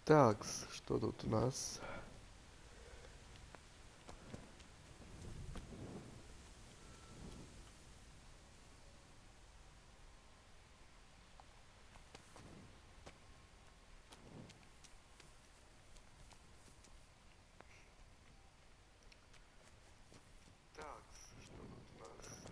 Так, что тут у нас? Так, что тут у нас?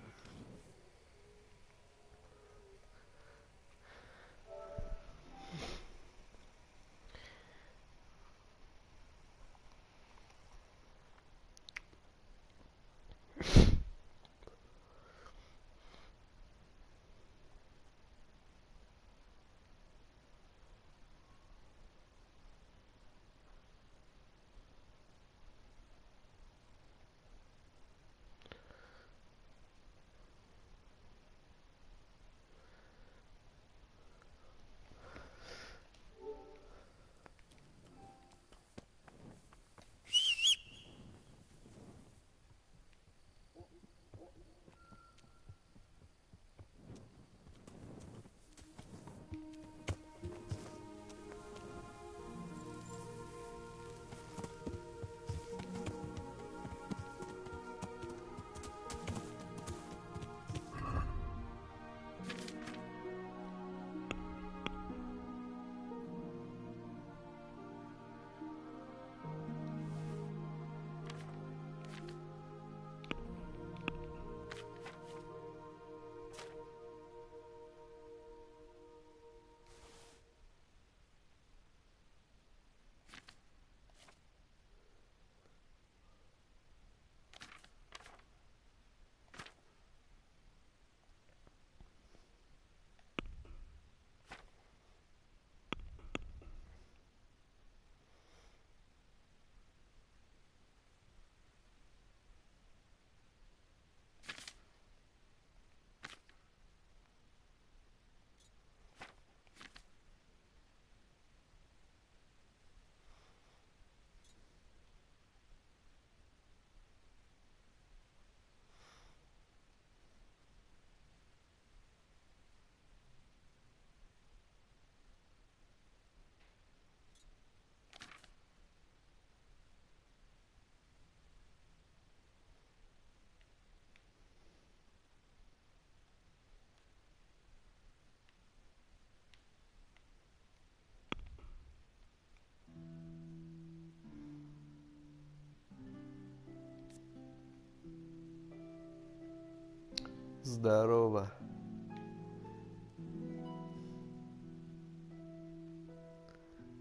Здорово.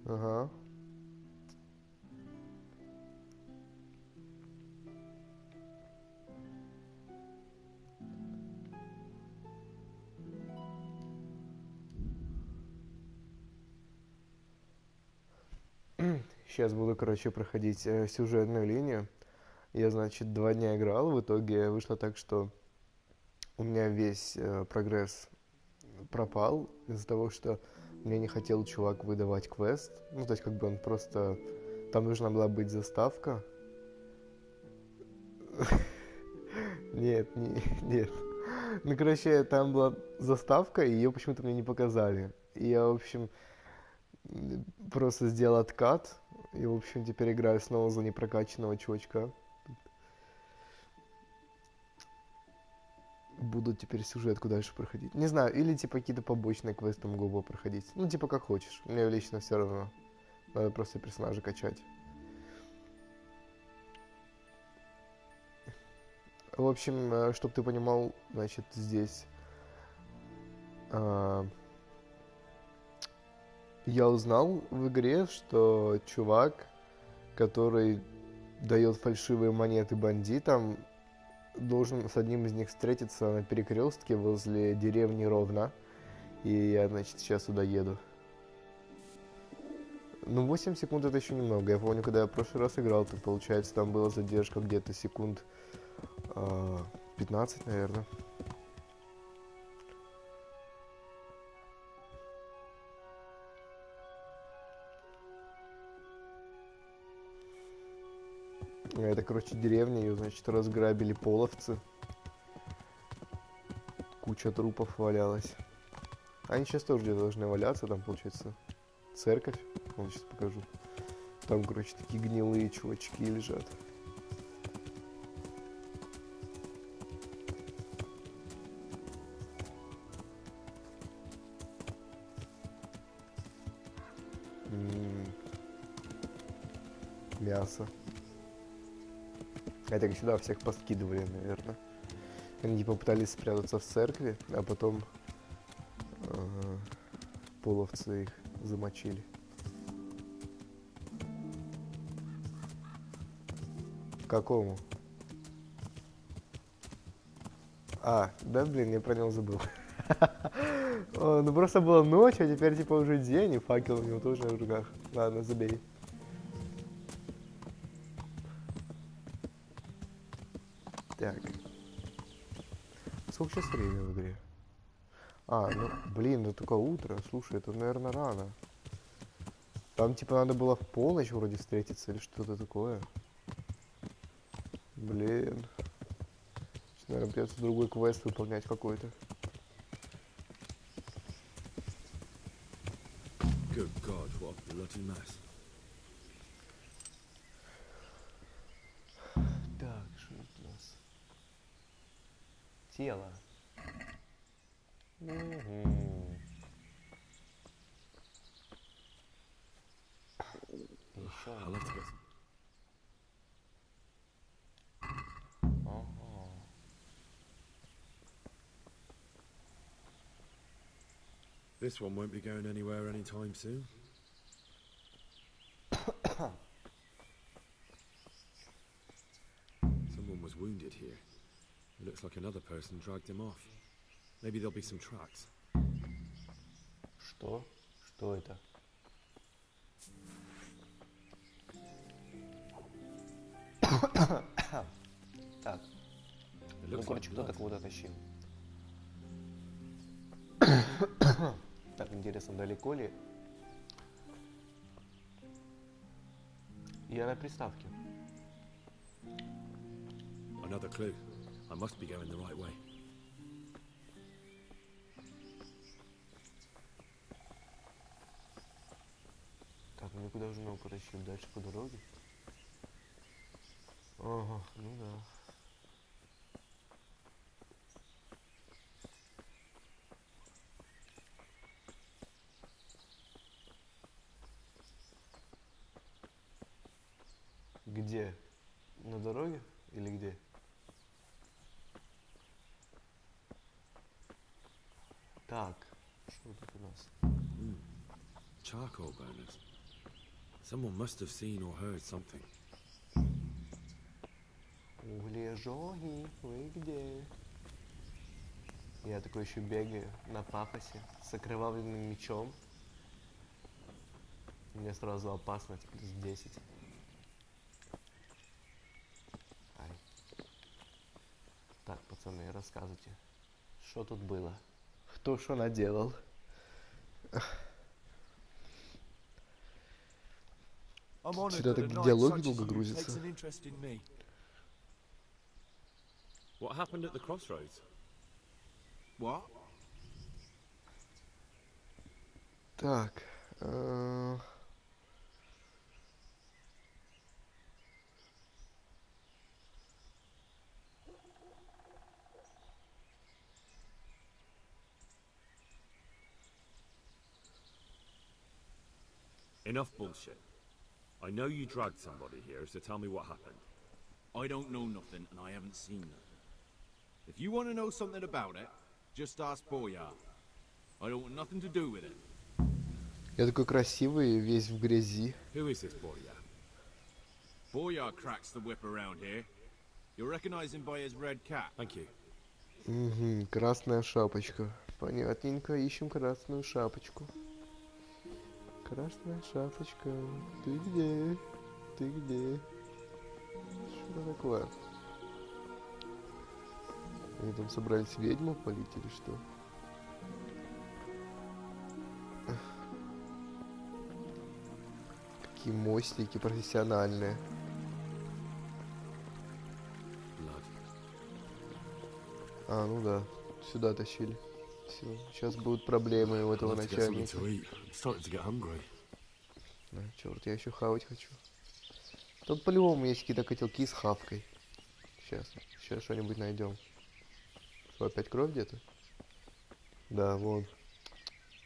Ага. Сейчас буду, короче, проходить сюжетную линию. Я, значит, 2 дня играл, в итоге вышло так, что у меня весь прогресс пропал из-за того, что мне не хотел чувак выдавать квест. Ну, то есть, как бы он просто... Там должна была быть заставка. Нет, нет. Ну, короче, там была заставка, и ее почему-то мне не показали. И я, в общем, просто сделал откат. И, в общем, теперь играю снова за непрокачанного чувачка. Буду теперь сюжетку дальше проходить. Не знаю, или типа какие-то побочные квесты могу бы проходить. Ну, типа как хочешь. Мне лично все равно. Надо просто персонажа качать. В общем, чтобы ты понимал, значит, здесь а, я узнал в игре, что чувак, который дает фальшивые монеты бандитам, должен с одним из них встретиться на перекрестке возле деревни Ровно. И я, значит, сейчас сюда еду. Ну, 8 секунд это еще немного. Я помню, когда я в прошлый раз играл, то получается там была задержка где-то секунд 15, наверное. Это, короче, деревня, ее, значит, разграбили половцы. Куча трупов валялась. Они сейчас тоже где-то должны валяться, там, получается, церковь. Вон, сейчас покажу. Там, короче, такие гнилые чувачки лежат. Мясо. А так сюда всех поскидывали, наверное. Они типа пытались спрятаться в церкви, а потом половцы их замочили. Какому? А, да, блин, я про него забыл. Ну просто была ночь, а теперь типа уже день, и факел у него тоже в руках. Ладно, забей. Так. Сколько сейчас время в игре? А, ну, блин, ну только утро. Слушай, это, наверное, рано. Там, типа, надо было в полночь вроде встретиться или что-то такое. Блин. Сейчас, наверное, придется другой квест выполнять какой-то. Good God, what a bloody mess. Так, что это у нас? Тело. Еще. I'll have to get some. This one won't be going anywhere anytime soon. Someone was wounded here. It looks like another person dragged him off. Maybe there'll be some tracks. Что? Что это? Так. Ну, короче, кто-то кого-то тащил. Так, интересно, далеко ли? Я на приставке. Another clue. I must be going the right way. Так, ну куда же нам потащил? Дальше по дороге? Ага, ну да. Где? На дороге или где? Так, что тут у нас? Charcoal burners. Someone must have seen or heard something. Углежоги, вы где? Я такой еще бегаю на пафосе с окровавленным мечом. Мне сразу опасность плюс 10. Ай. Так, пацаны, рассказывайте, что тут было? Кто что наделал? Что-то так диалоги долго грузятся. What happened at the crossroads? What? Так. Enough bullshit. I know you dragged somebody here, so tell me what happened. I don't know nothing, and I haven't seen nothing. If you want to know something about it, just ask Boyar. I don't want nothing to do with it. Я такой красивый, весь в грязи. Who is this Boyar? Boyar cracks the whip around here. You'll recognize him by his red cap. Thank you. Угу, красная шапочка. Понятненько, ищем красную шапочку. Красная шапочка, ты где? Ты где? Что такое? Они там собрались ведьму полить или что? Какие мостики профессиональные. Blood. А, ну да, сюда тащили. Все, сейчас будут проблемы у этого I'll have to get something начальника. to eat. I'm starting to get hungry. вкусно. Черт, я еще хавать хочу. Тут по-любому есть какие-то котелки с хавкой. Сейчас что-нибудь найдем. Что, опять кровь где-то? Да, вон.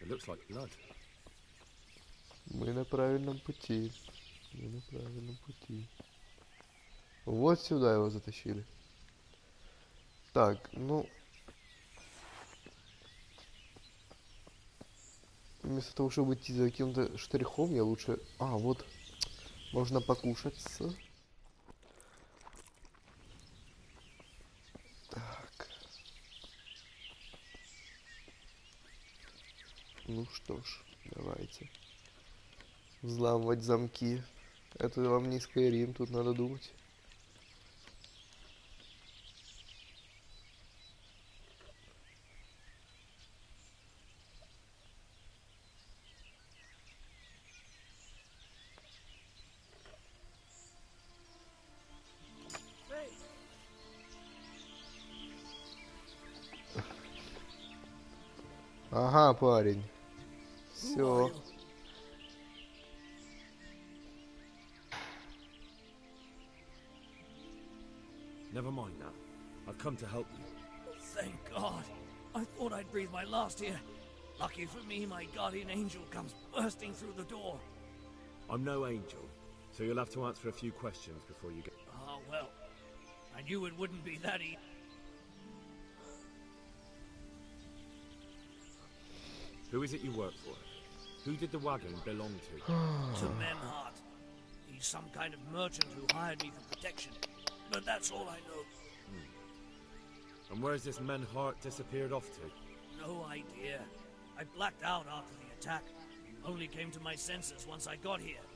It looks like blood. Мы на правильном пути. Мы на правильном пути. Вот сюда его затащили. Так, ну... Вместо того, чтобы идти за каким-то штрихом, я лучше... А, вот. Можно покушаться. Так. Ну что ж, давайте. Взламывать замки. Это вам не Skyrim, тут надо думать. Ага, парень. Все. Never mind that. I've come to help you. Thank God. I thought I'd breathe my last here. Lucky for me, my guardian angel comes bursting through the door. I'm no angel, so you'll have to answer a few questions before you get... Ah, well. I knew it wouldn't be that easy. Who is it you work for? Who did the wagon belong to? To Memhart. He's some kind of merchant who hired me for protection. But that's all I know. And where's this Menhart disappeared off to? No idea. I blacked out after the attack. Only came to my senses once I got here.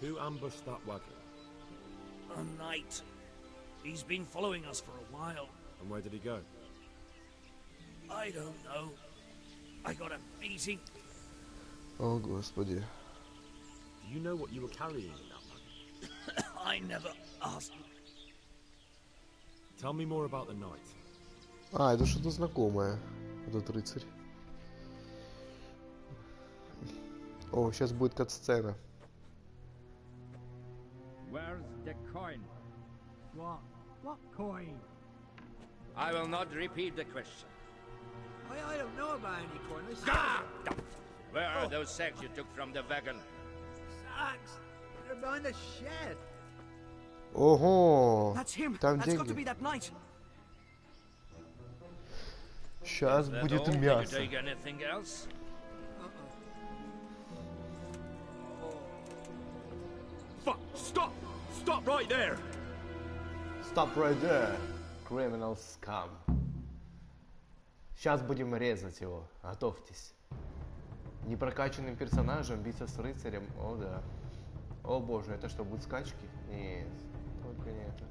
Who ambushed that wagon? A knight. He's been following us for a while. And where did he go? I don't know. I got a beating. О, господи. Do you know what you were carrying in that wagon? I never asked. Tell me more about the knight. А, это что-то знакомое. Этот рыцарь. О, сейчас будет кат-сцена. Where's the coin? What coin? I will not repeat the question. I don't know about any coin. Where are those sacks you took from the wagon? Sacks! They're behind the shed. Ого! That's him. Там That's got to be деньги. that knight. Сейчас That будет all? Did you мясо. take anything else? Fuck! Stop! Stop right there! Stop right there, criminal scum. Сейчас будем резать его. Готовьтесь. Непрокачанным персонажем биться с рыцарем. О, да. О, боже, это что, будут скачки? Нет, только не это.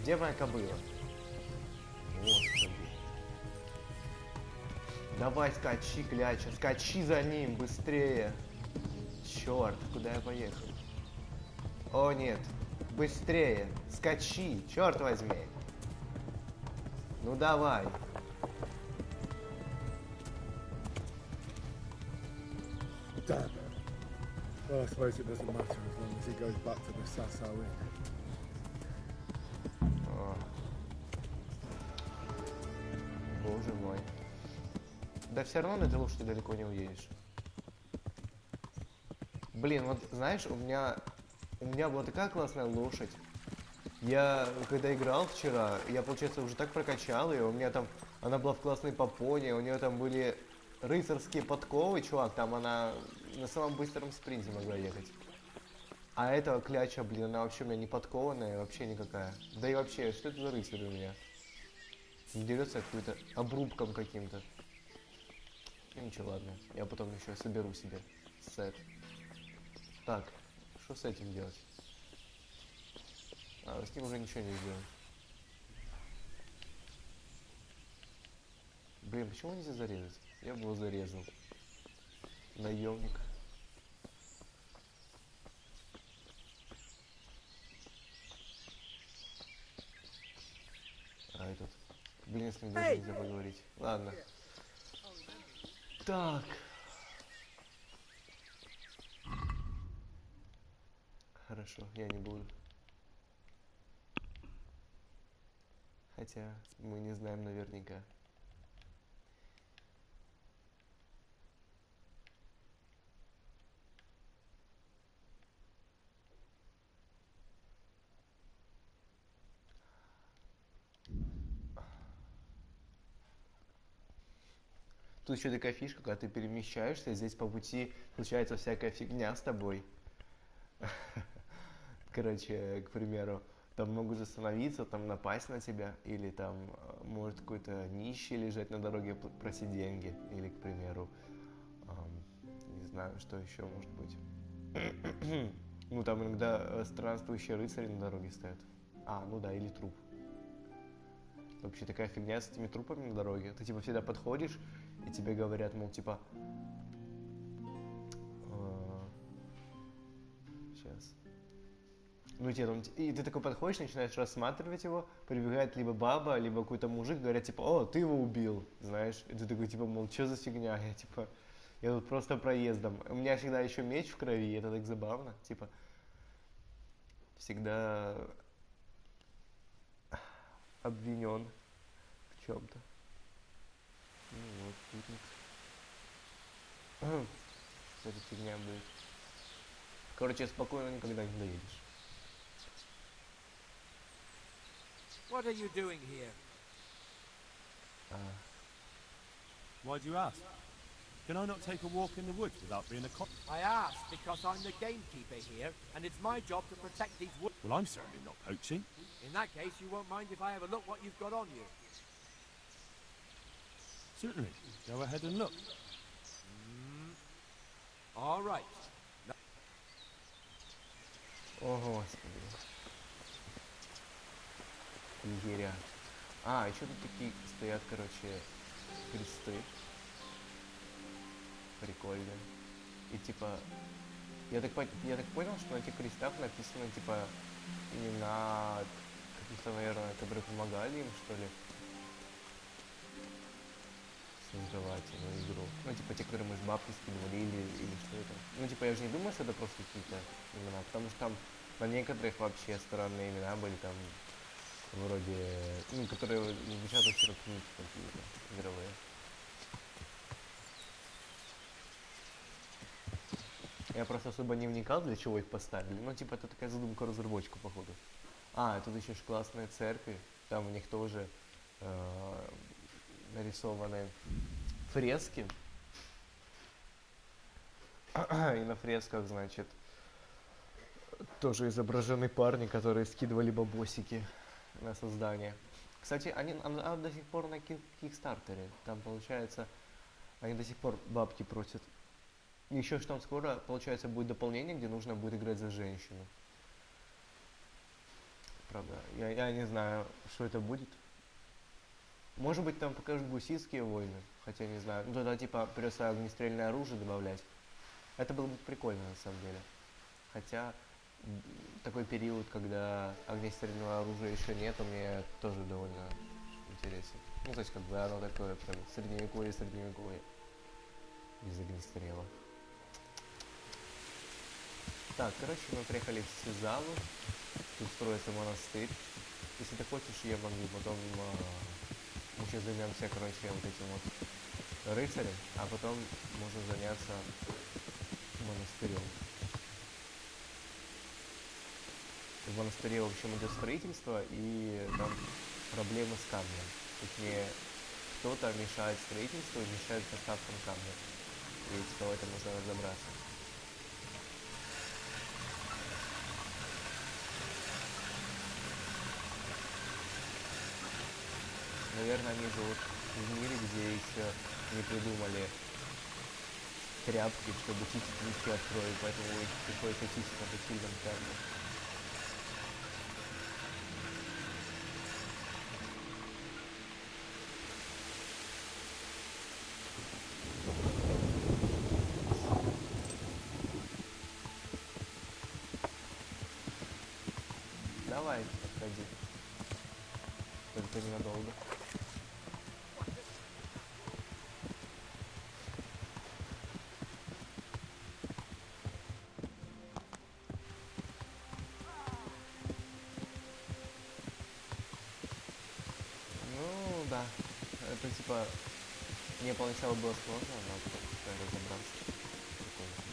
Где моя кобыла? Господи. Давай, скачи, кляча. Скачи за ним, быстрее. Черт, куда я поехал? О, нет. Быстрее. Скачи, черт возьми. Ну, давай. Damn. Well, I suppose it doesn't matter as long as he goes back to the Sasso Inn. О. Боже мой. Да все равно на этой лошади далеко не уедешь. Блин, вот знаешь, у меня была такая классная лошадь. Я когда играл вчера, я, получается, уже так прокачал ее. У меня там, она была в классной попоне, у нее там были рыцарские подковы, чувак, там она на самом быстром спринте могла ехать. А эта кляча, блин, она вообще у меня не подкованная, вообще никакая. Да и вообще, что это за рыцарь у меня? Дерется каким-то обрубком каким-то. Ну ничего, ладно, я потом еще соберу себе сет. Так, что с этим делать? А, с ним уже ничего не сделаем. Блин, почему нельзя зарезать? Я бы его зарезал. Наемник. А этот? Блин, с ним даже нельзя поговорить. Ладно. Так. Хорошо, я не буду. Хотя мы не знаем наверняка. Тут еще такая фишка, когда ты перемещаешься, здесь по пути случается всякая фигня с тобой. Короче, к примеру, там могут остановиться, там напасть на тебя, или там может какой-то нищий лежать на дороге, просить деньги, или, к примеру, не знаю, что еще может быть. Ну, там иногда странствующие рыцари на дороге стоят. Ну да, или труп. Вообще такая фигня с этими трупами на дороге. Ты типа всегда подходишь, и тебе говорят, мол, типа... Сейчас. Ну, тебе там... И ты такой подходишь, начинаешь рассматривать его, прибегает либо баба, либо какой-то мужик, говорят, типа, о, ты его убил, знаешь. И ты такой, типа, мол, что за фигня? Я, типа, я тут просто проездом. У меня всегда еще меч в крови, это так забавно. Типа, всегда обвинен в чем-то. Ну вот, путник. Эта фигня будет. Короче, спокойно никогда не доедешь. What are you doing here? Why do you ask? Can I not take a walk in the woods without being a cop? I asked because I'm the gamekeeper here, and it's my job to protect these woods. Well, I'm certainly not poaching. In that case, you won't mind if I have a look what you've got on you. Certainly. Go ahead and look. All right. О, Господи. Егеря. Еще тут такие стоят, короче, кресты. Прикольно. И типа, я так понял, что на этих крестах написано, типа, имена каких-то, наверное, которые помогали им, что ли, создавать эту игру. Ну, типа, те, которые мы с бабкой скидывали, или что это. Ну, типа, я же не думаю, что это просто какие-то имена, потому что там на некоторых вообще странные имена были, там, вроде, ну, которые звучат очень как книги какие-то игровые. Я просто особо не вникал, для чего их поставили. Ну, типа, это такая задумка разработчика, походу. Тут еще ж классные церкви. Там у них тоже нарисованы фрески. И на фресках, значит, тоже изображены парни, которые скидывали бабосики на создание. Кстати, она до сих пор на Кикстартере. Там, получается, они до сих пор бабки просят. Еще что там скоро, получается, будет дополнение, где нужно будет играть за женщину. Правда, я не знаю, что это будет. Может быть, там покажут гуситские войны, хотя не знаю. Ну, тогда, типа, придется огнестрельное оружие добавлять. Это было бы прикольно, на самом деле. Хотя, такой период, когда огнестрельного оружия еще нет, мне тоже довольно интересен. Ну, то есть, как бы, оно такое, прям, средневековье, без огнестрела. Так, короче, мы приехали в Сизалу. Тут строится монастырь. Если ты хочешь, я могу потом... мы сейчас займемся, короче, вот этим вот рыцарем, а потом можно заняться монастырем. В монастыре, в общем, идет строительство, и там проблемы с камнем. Точнее, кто-то мешает строительству и мешает поставкам камня. И типа в этом нужно разобраться. Наверное, они живут в мире, где еще не придумали тряпки, чтобы чистить мешки от крови, поэтому их приходится чистить на текстильном камне. Давай, подходи. Только ненадолго. типа, мне поначалу было сложно, но потом как-то разобрался. Прикольно.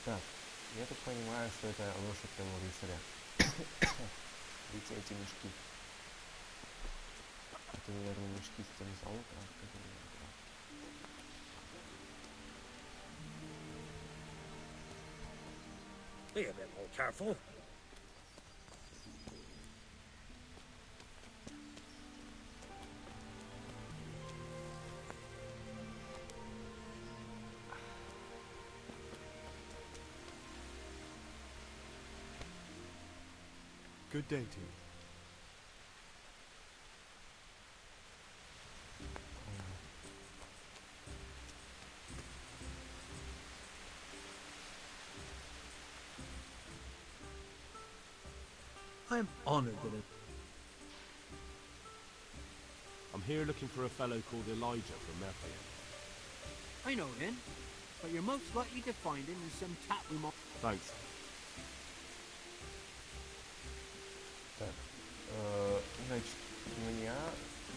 Так, я так понимаю, что это лошадь того рыцаря. Видите эти мешки? Это, наверное, мешки с тем золотом, которые я брал. Be a bit more careful. Good day to you. I'm honored that it... I'm here looking for a fellow called Elijah from Mercia. I know him, but you're most likely to find him in some tap room. Thanks. Так, значит, у меня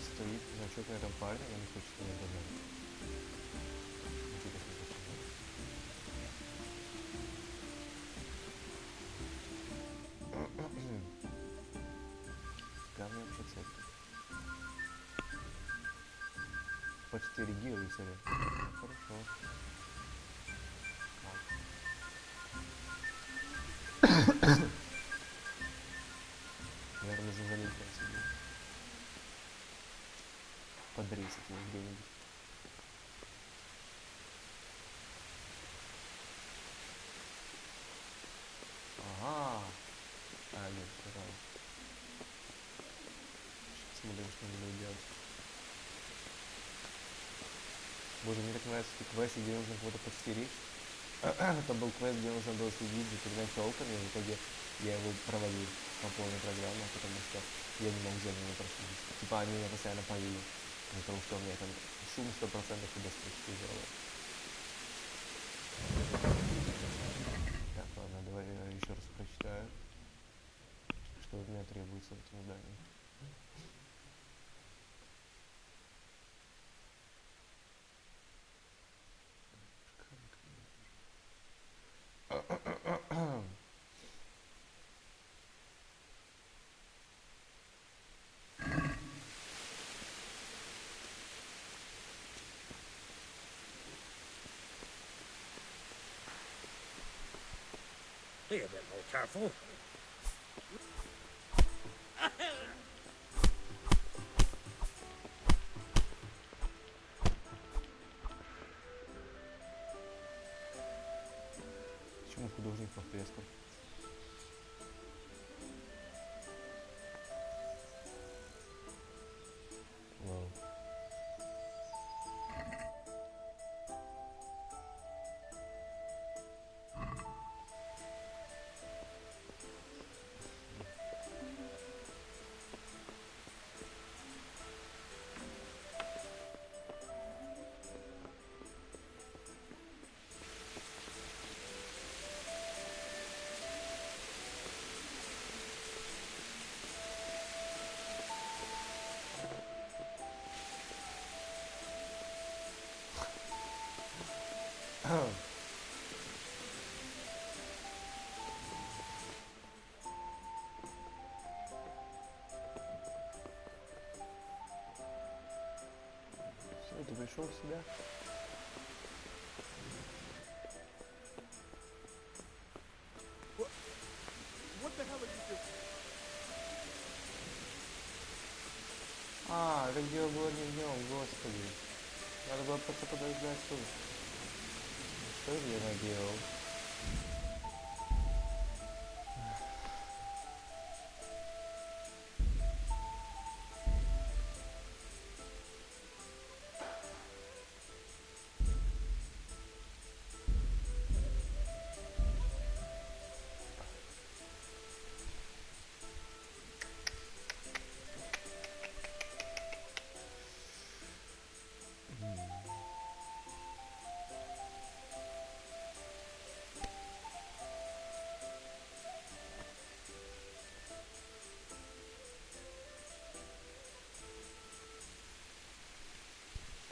стоит значок на этом парне, он не хочет меня догнать. Интересно, почему. Камни вообще цель. Подстереги рыцаря. Хорошо. Наверное, завалить отсюда. Подрезать его где-нибудь. Ага. А, нет, пожалуйста. Сейчас смотрим, что он будет делать. Боже, мне так нравятся эти квесты, где нужно кого-то подстеречь. Это был квест, где нужно было следить за тремя челками, в итоге я его провалил по полной программе, потому что я не мог за ними проследить. Типа они меня постоянно полили, из-за того, что у меня там шум 100% и достаточно тяжелый. Так, ладно, давай я еще раз прочитаю, что от меня требуется в этом здании. Be a bit more careful. Почему художник по фрескам? Вау. Все, ты пришел в себя? What the hell are you doing? А, это дело было не в нем, господи. Надо было просто подождать тут. Что же я наделал?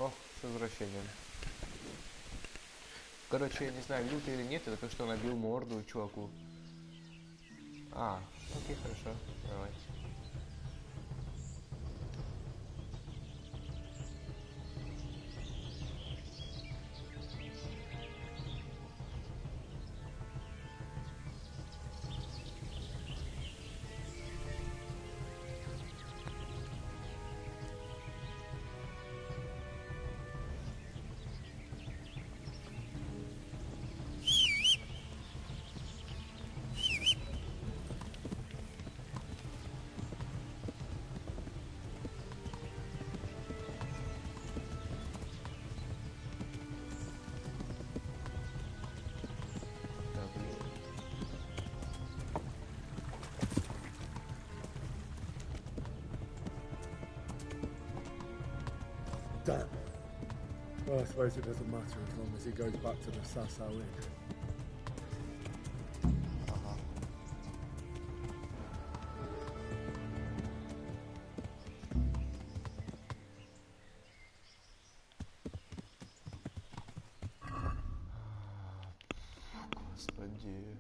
О, с возвращением. Короче, я не знаю, видел ты или нет, это то, что набил морду чуваку. А, окей, хорошо, давай. Damn. Well, I suppose it doesn't matter as long as he goes back to the Sasau Inn. Господи.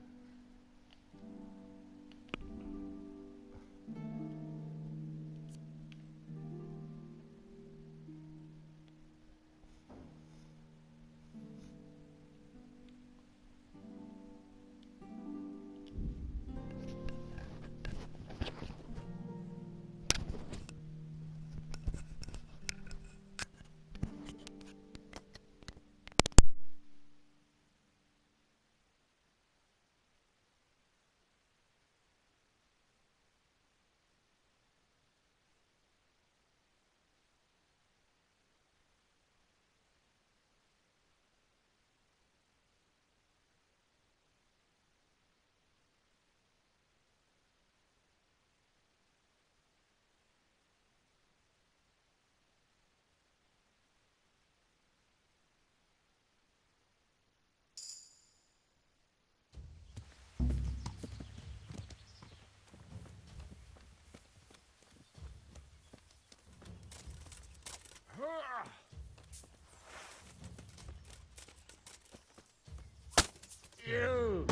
You!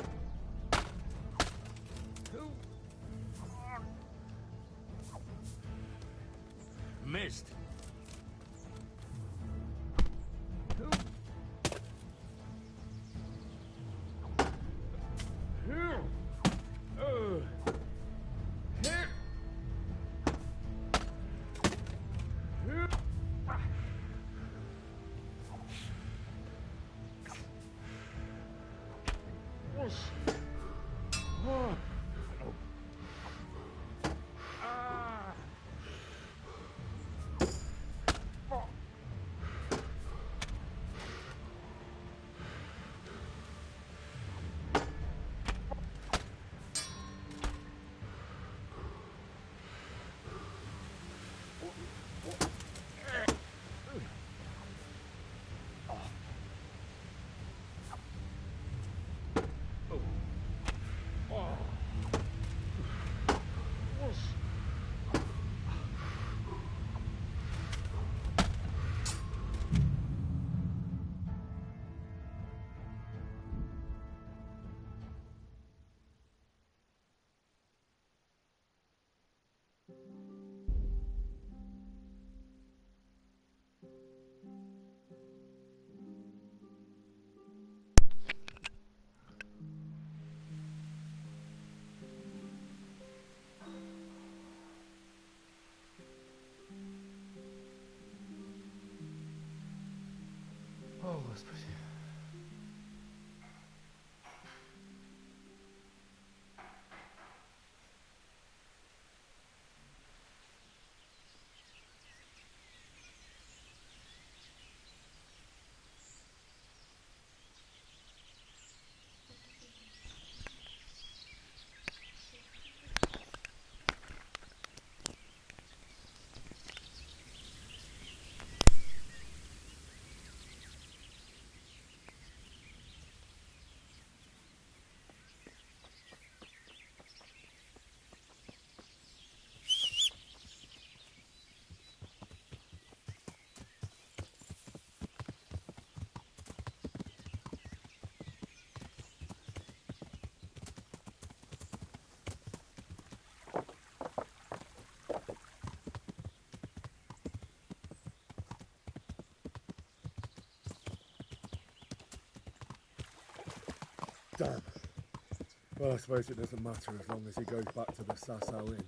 Missed. О, Господи. Well, I suppose it doesn't matter as long as he goes back to the Sasau Inn.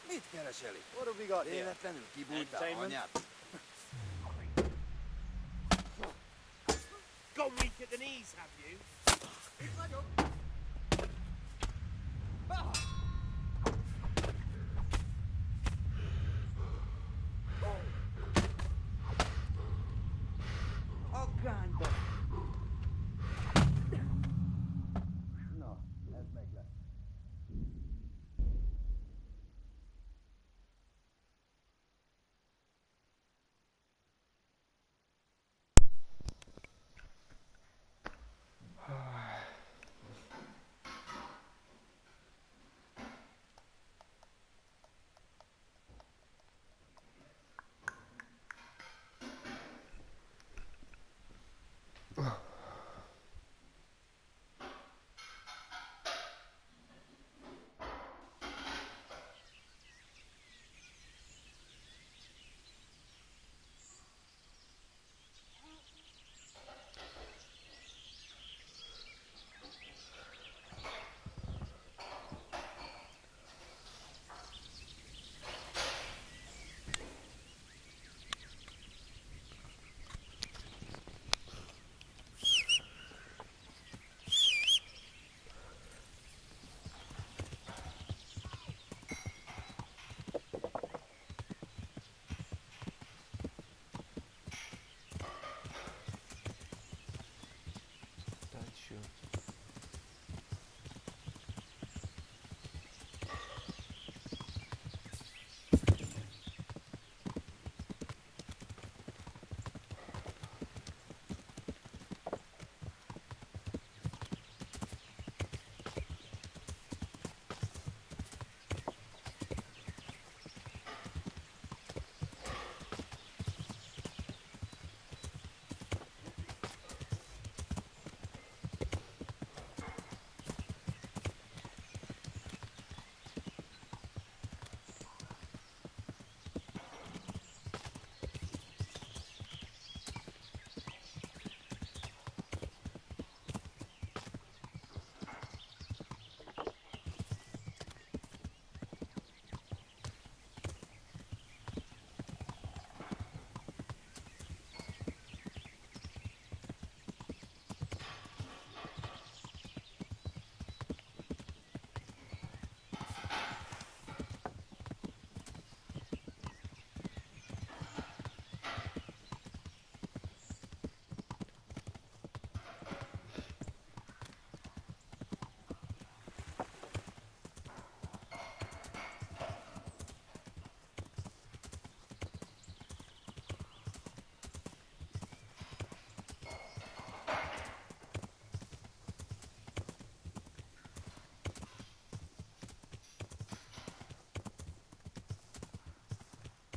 Mit keresel itt? What have we got véletlenül kibújtál anyát? Gone weak at the knees, have you? A gányba! Na, ez meg lesz.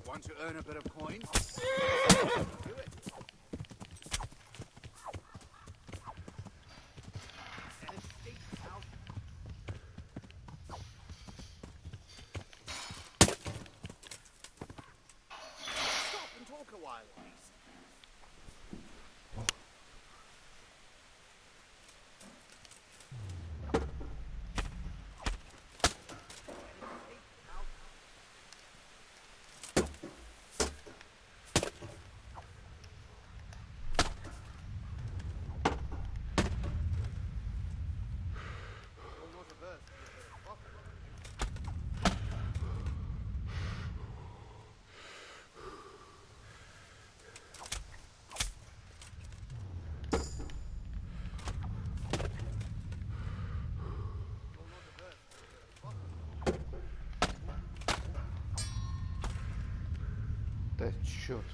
Want to earn a bit of coin? Do it. Да черт.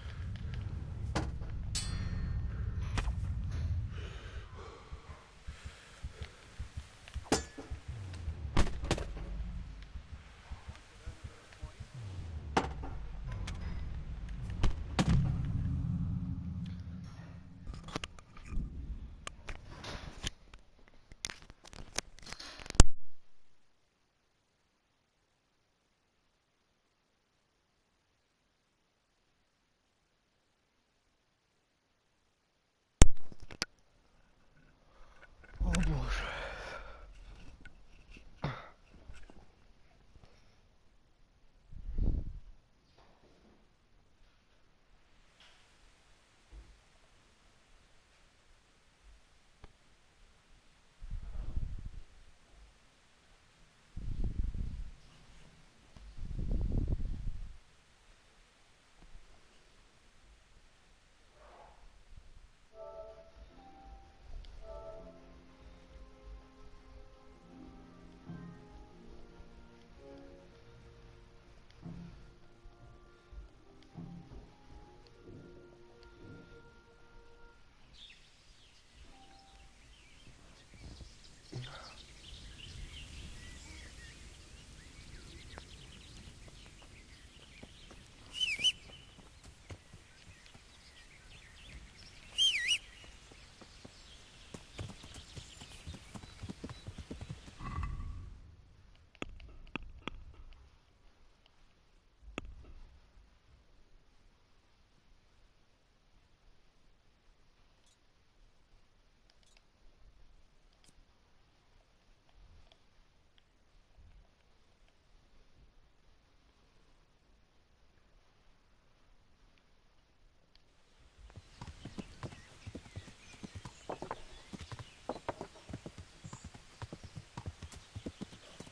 О боже.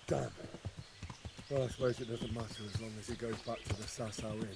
Damn. Well, I suppose it doesn't matter as long as he goes back to the Sasau Inn.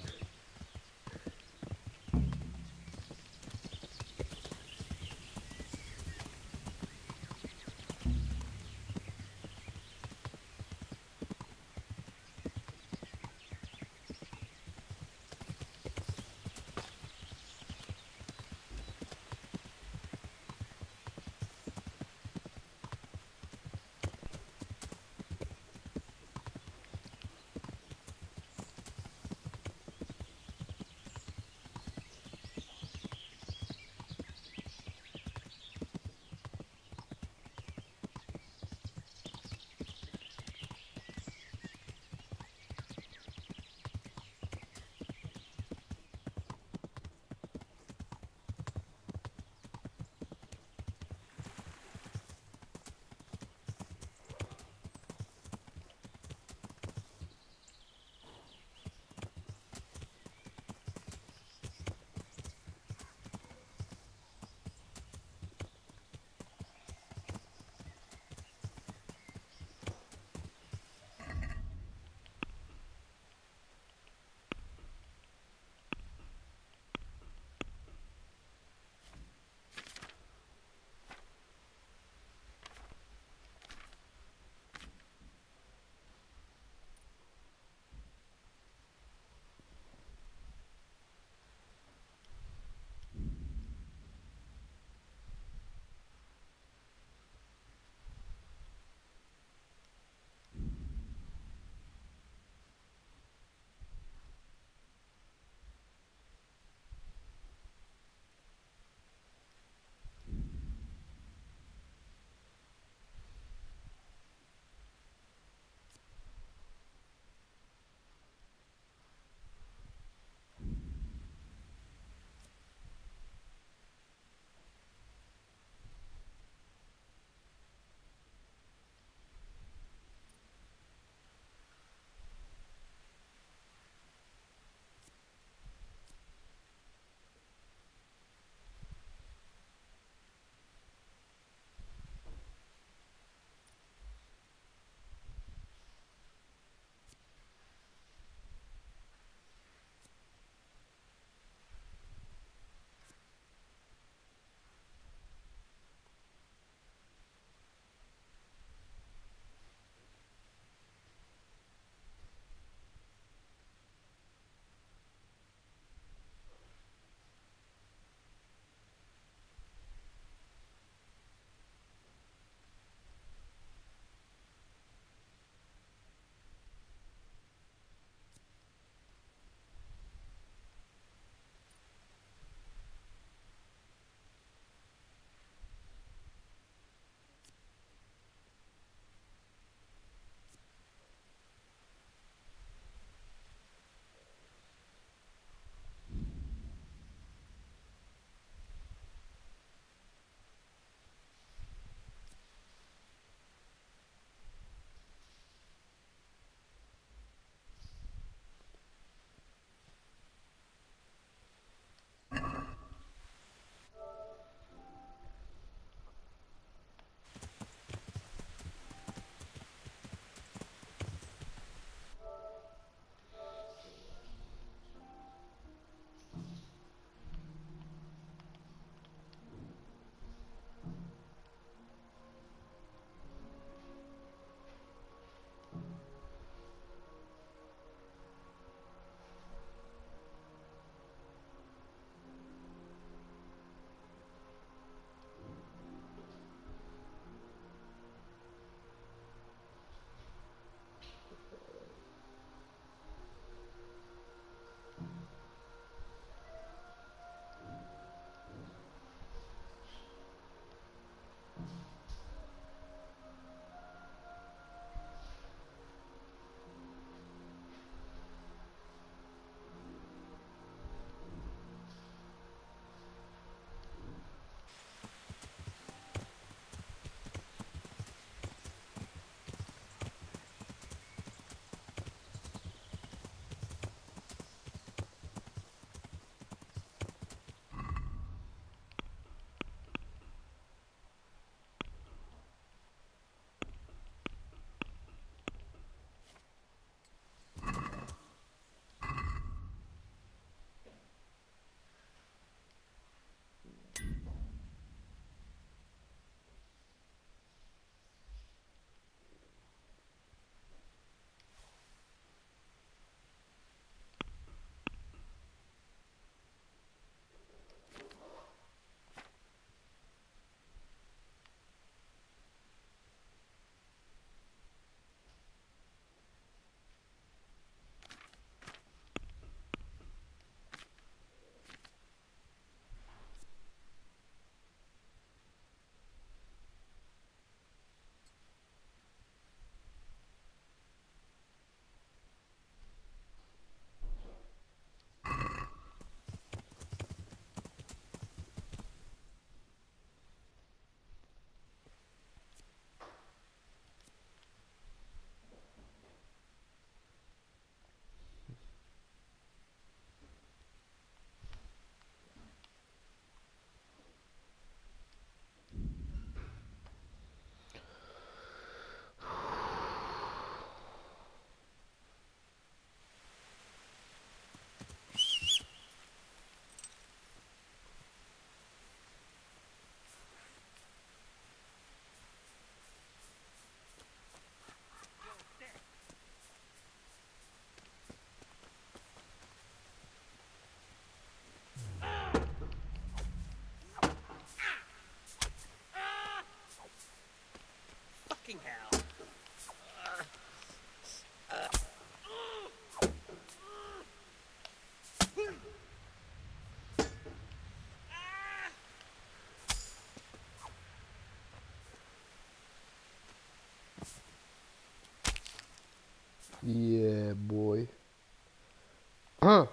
Бой.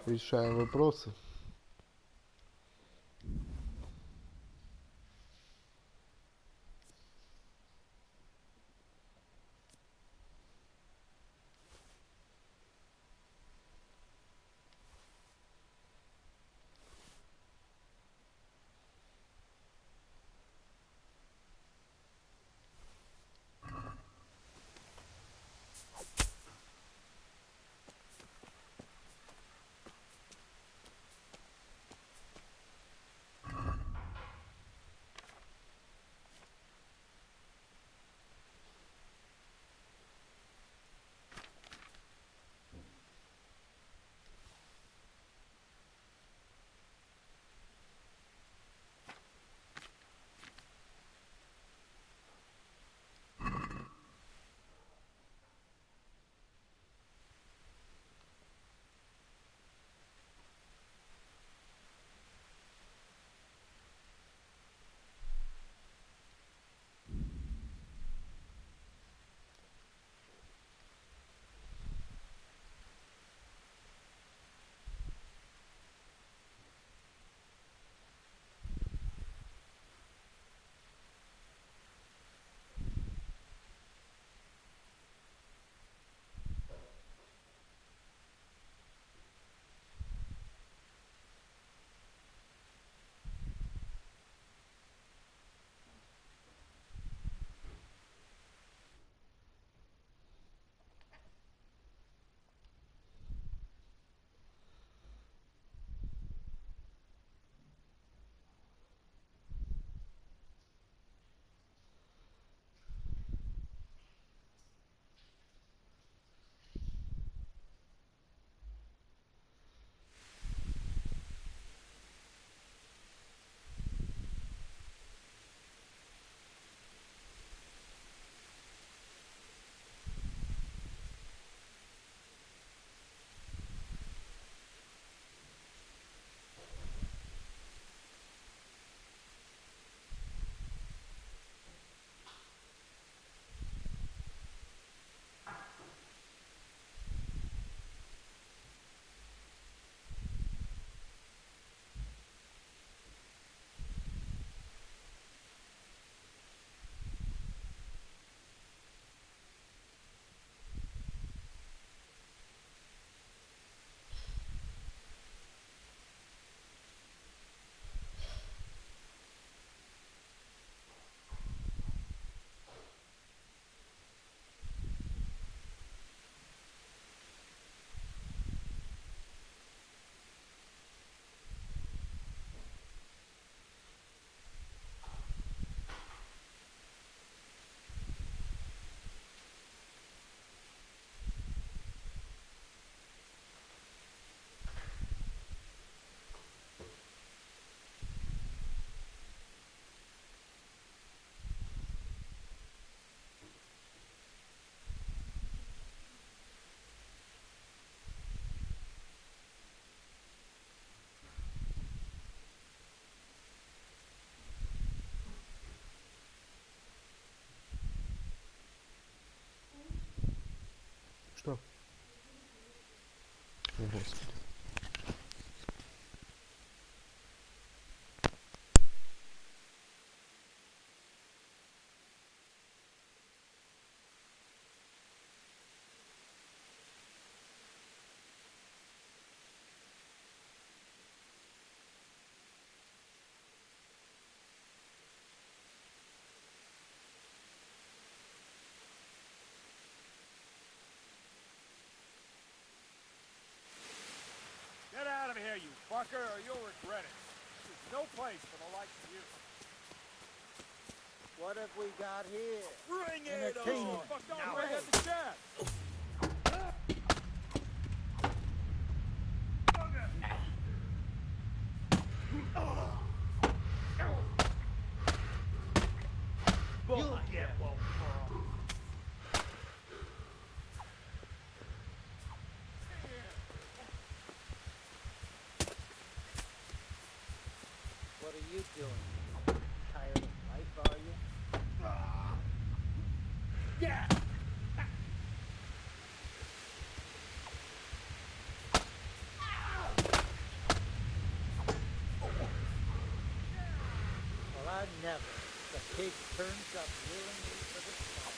Решаем вопросы. Что? О, Господи. Get out of here, you fucker, or you'll regret it. There's no place for the likes of you. What have we got here? Bring it Entertainment. on! Fucked off right at the chest! You'll get one. What are you doing? Tired of life, are you? Yeah! never. The pig turns up willingly for the slaughter.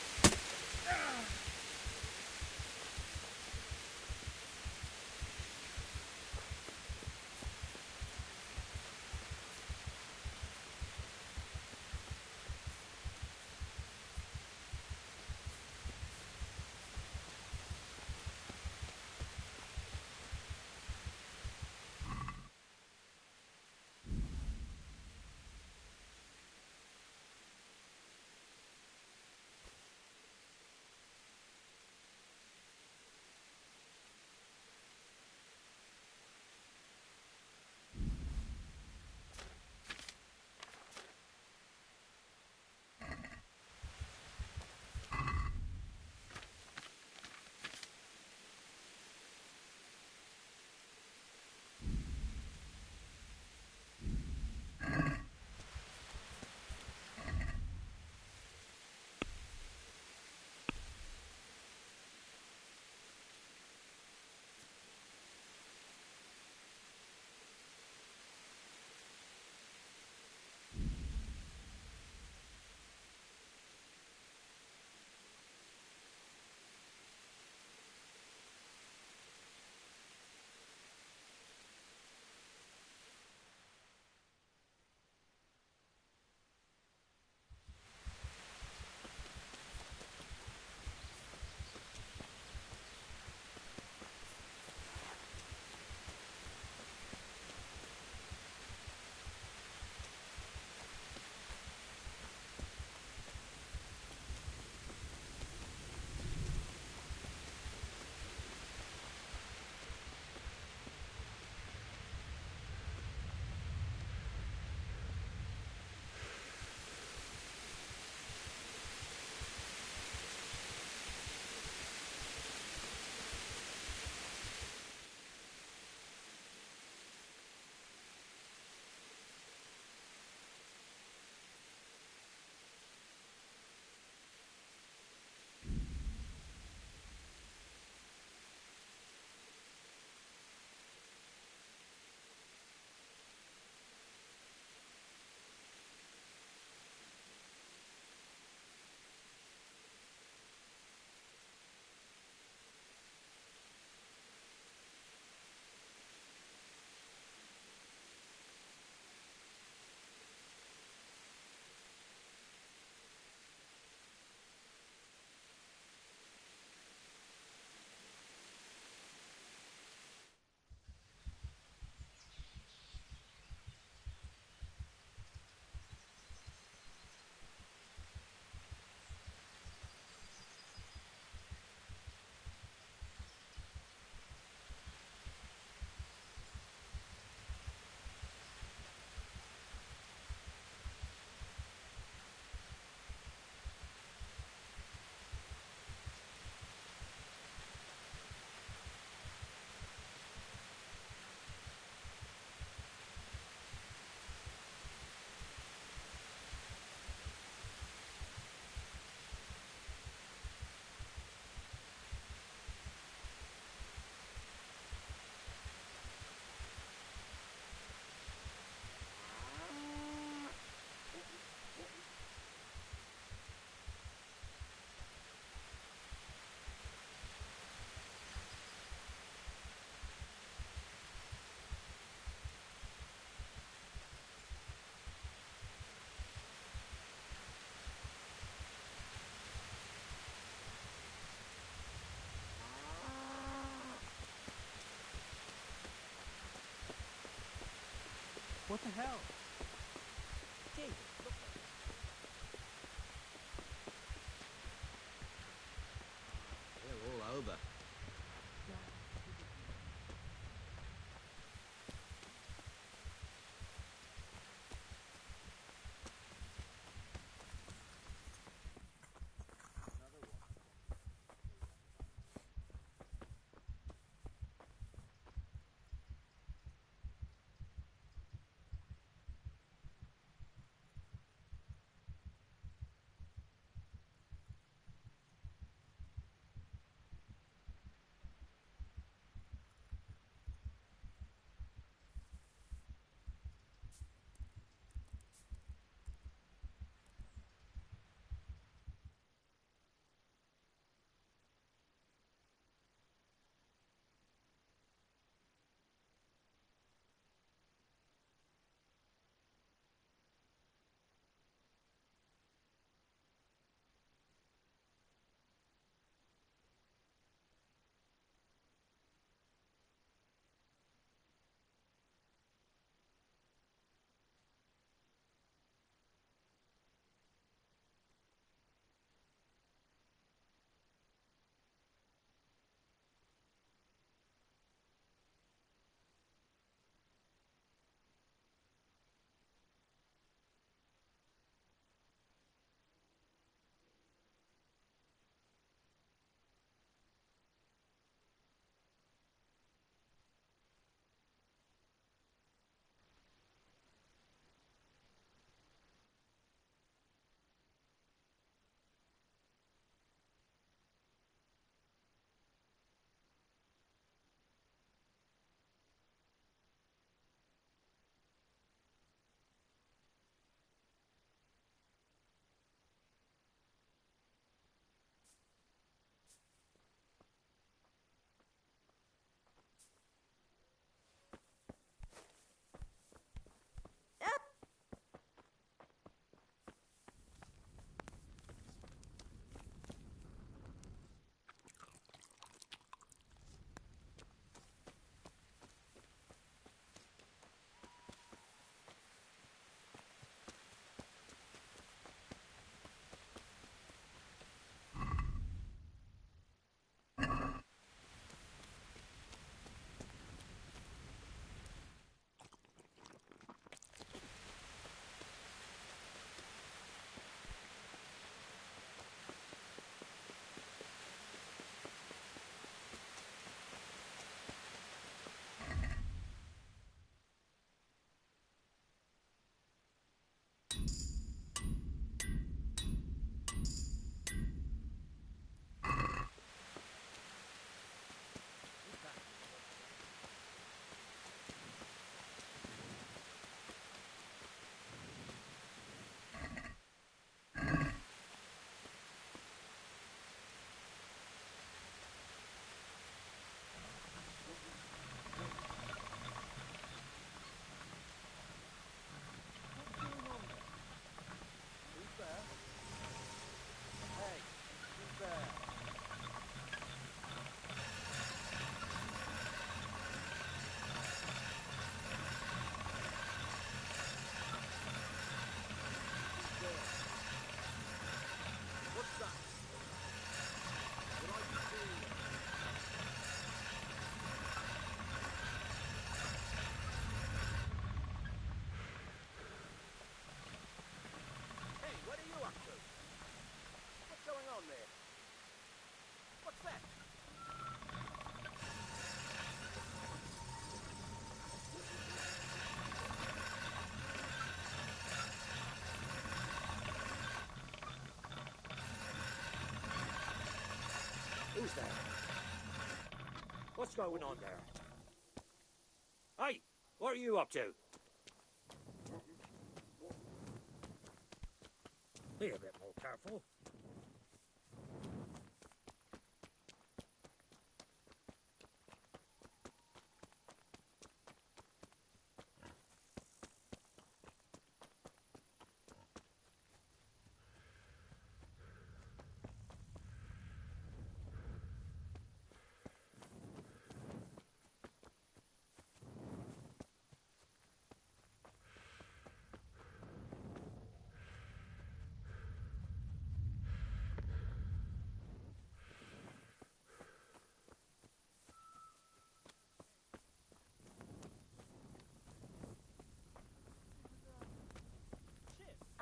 What the hell? David, look. They're all over. going on there? Hey, what are you up to? Be a bit more careful.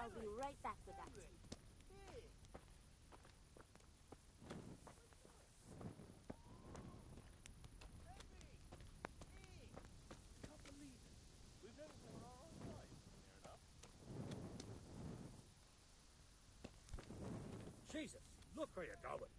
I'll be right back with that. Jesus, look where you're going.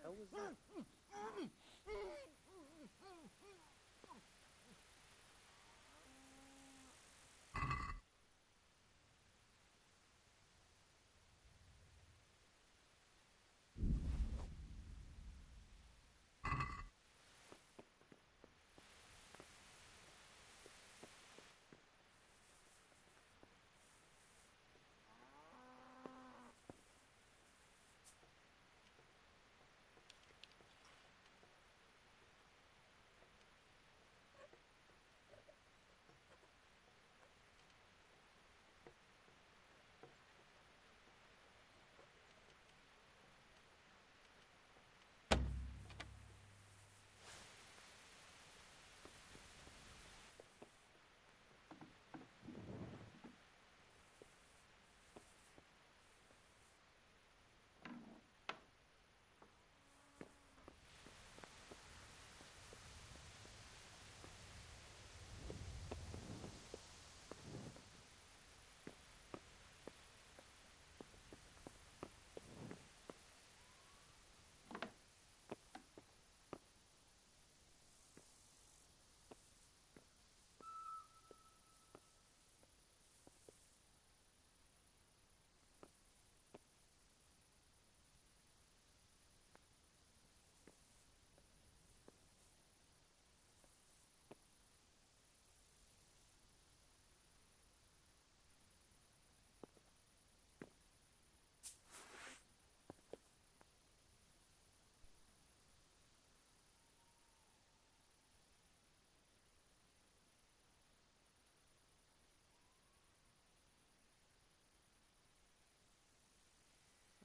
hell was that?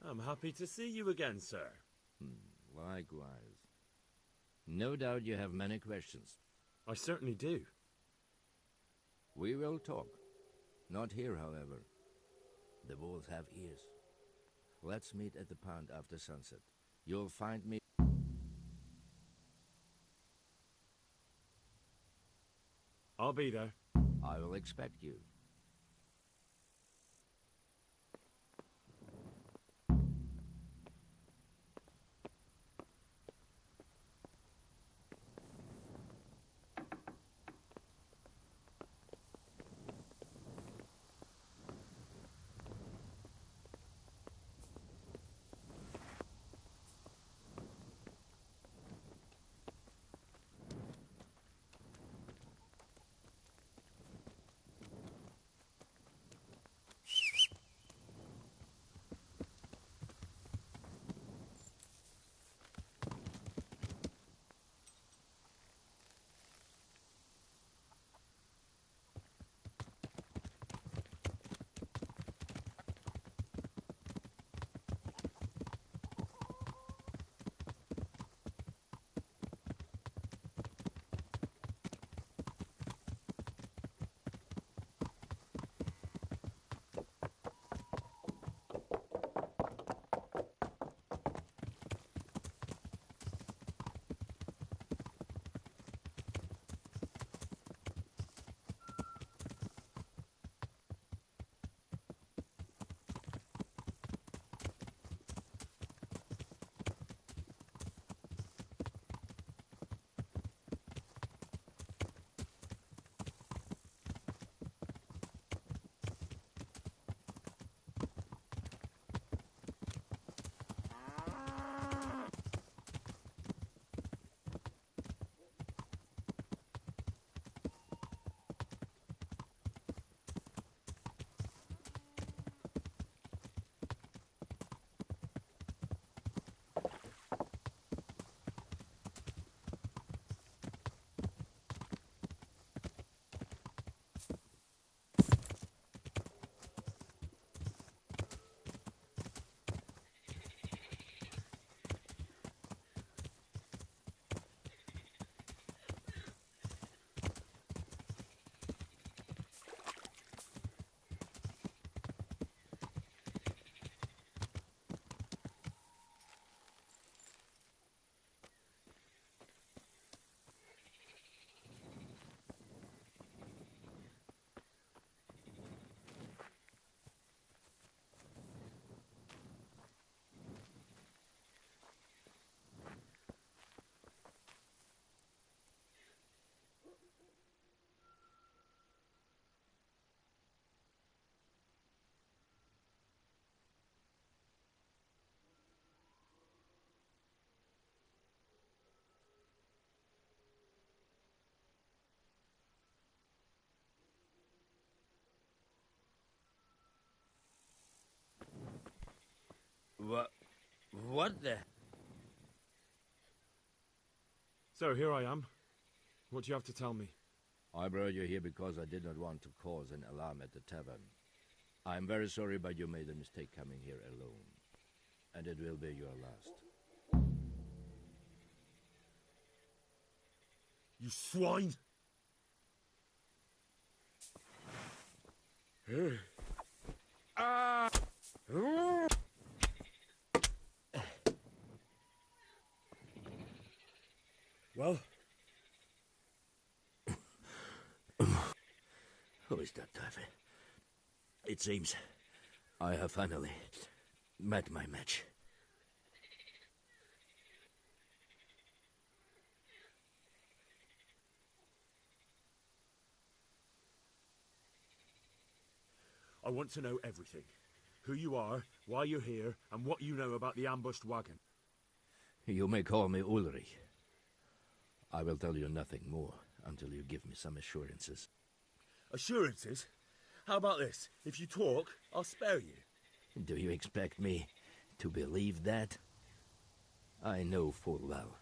I'm happy to see you again, sir. Likewise. No doubt you have many questions. I certainly do. We will talk. Not here, however. The walls have ears. Let's meet at the pond after sunset. You'll find me... I'll be there. I will expect you. What the... So, here I am. What do you have to tell me? I brought you here because I did not want to cause an alarm at the tavern. I'm very sorry, but you made a mistake coming here alone. And it will be your last. You swine! Ah! Well? Who is that, Taffy? It seems I have finally met my match. I want to know everything. Who you are, why you're here, and what you know about the ambushed wagon. You may call me Ulrich. I will tell you nothing more until you give me some assurances. Assurances? How about this? If you talk, I'll spare you. Do you expect me to believe that? I know full well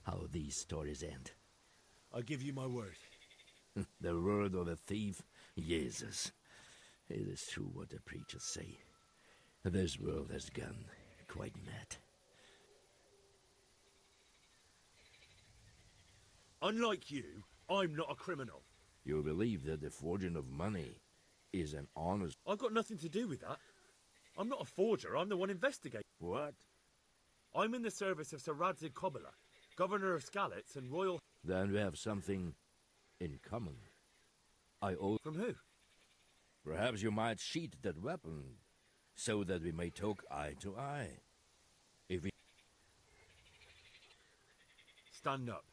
how these stories end. I give you my word. The word of a thief? Jesus. It is true what the preachers say. This world has gone quite mad. Unlike you, I'm not a criminal. You believe that the forging of money is an honest... I've got nothing to do with that. I'm not a forger, I'm the one investigating. What? I'm in the service of Sir Radzig Kobyla, Governor of Skalitz and Royal... Then we have something in common. I owe... From who? Perhaps you might sheath that weapon, so that we may talk eye to eye. If we... Stand up.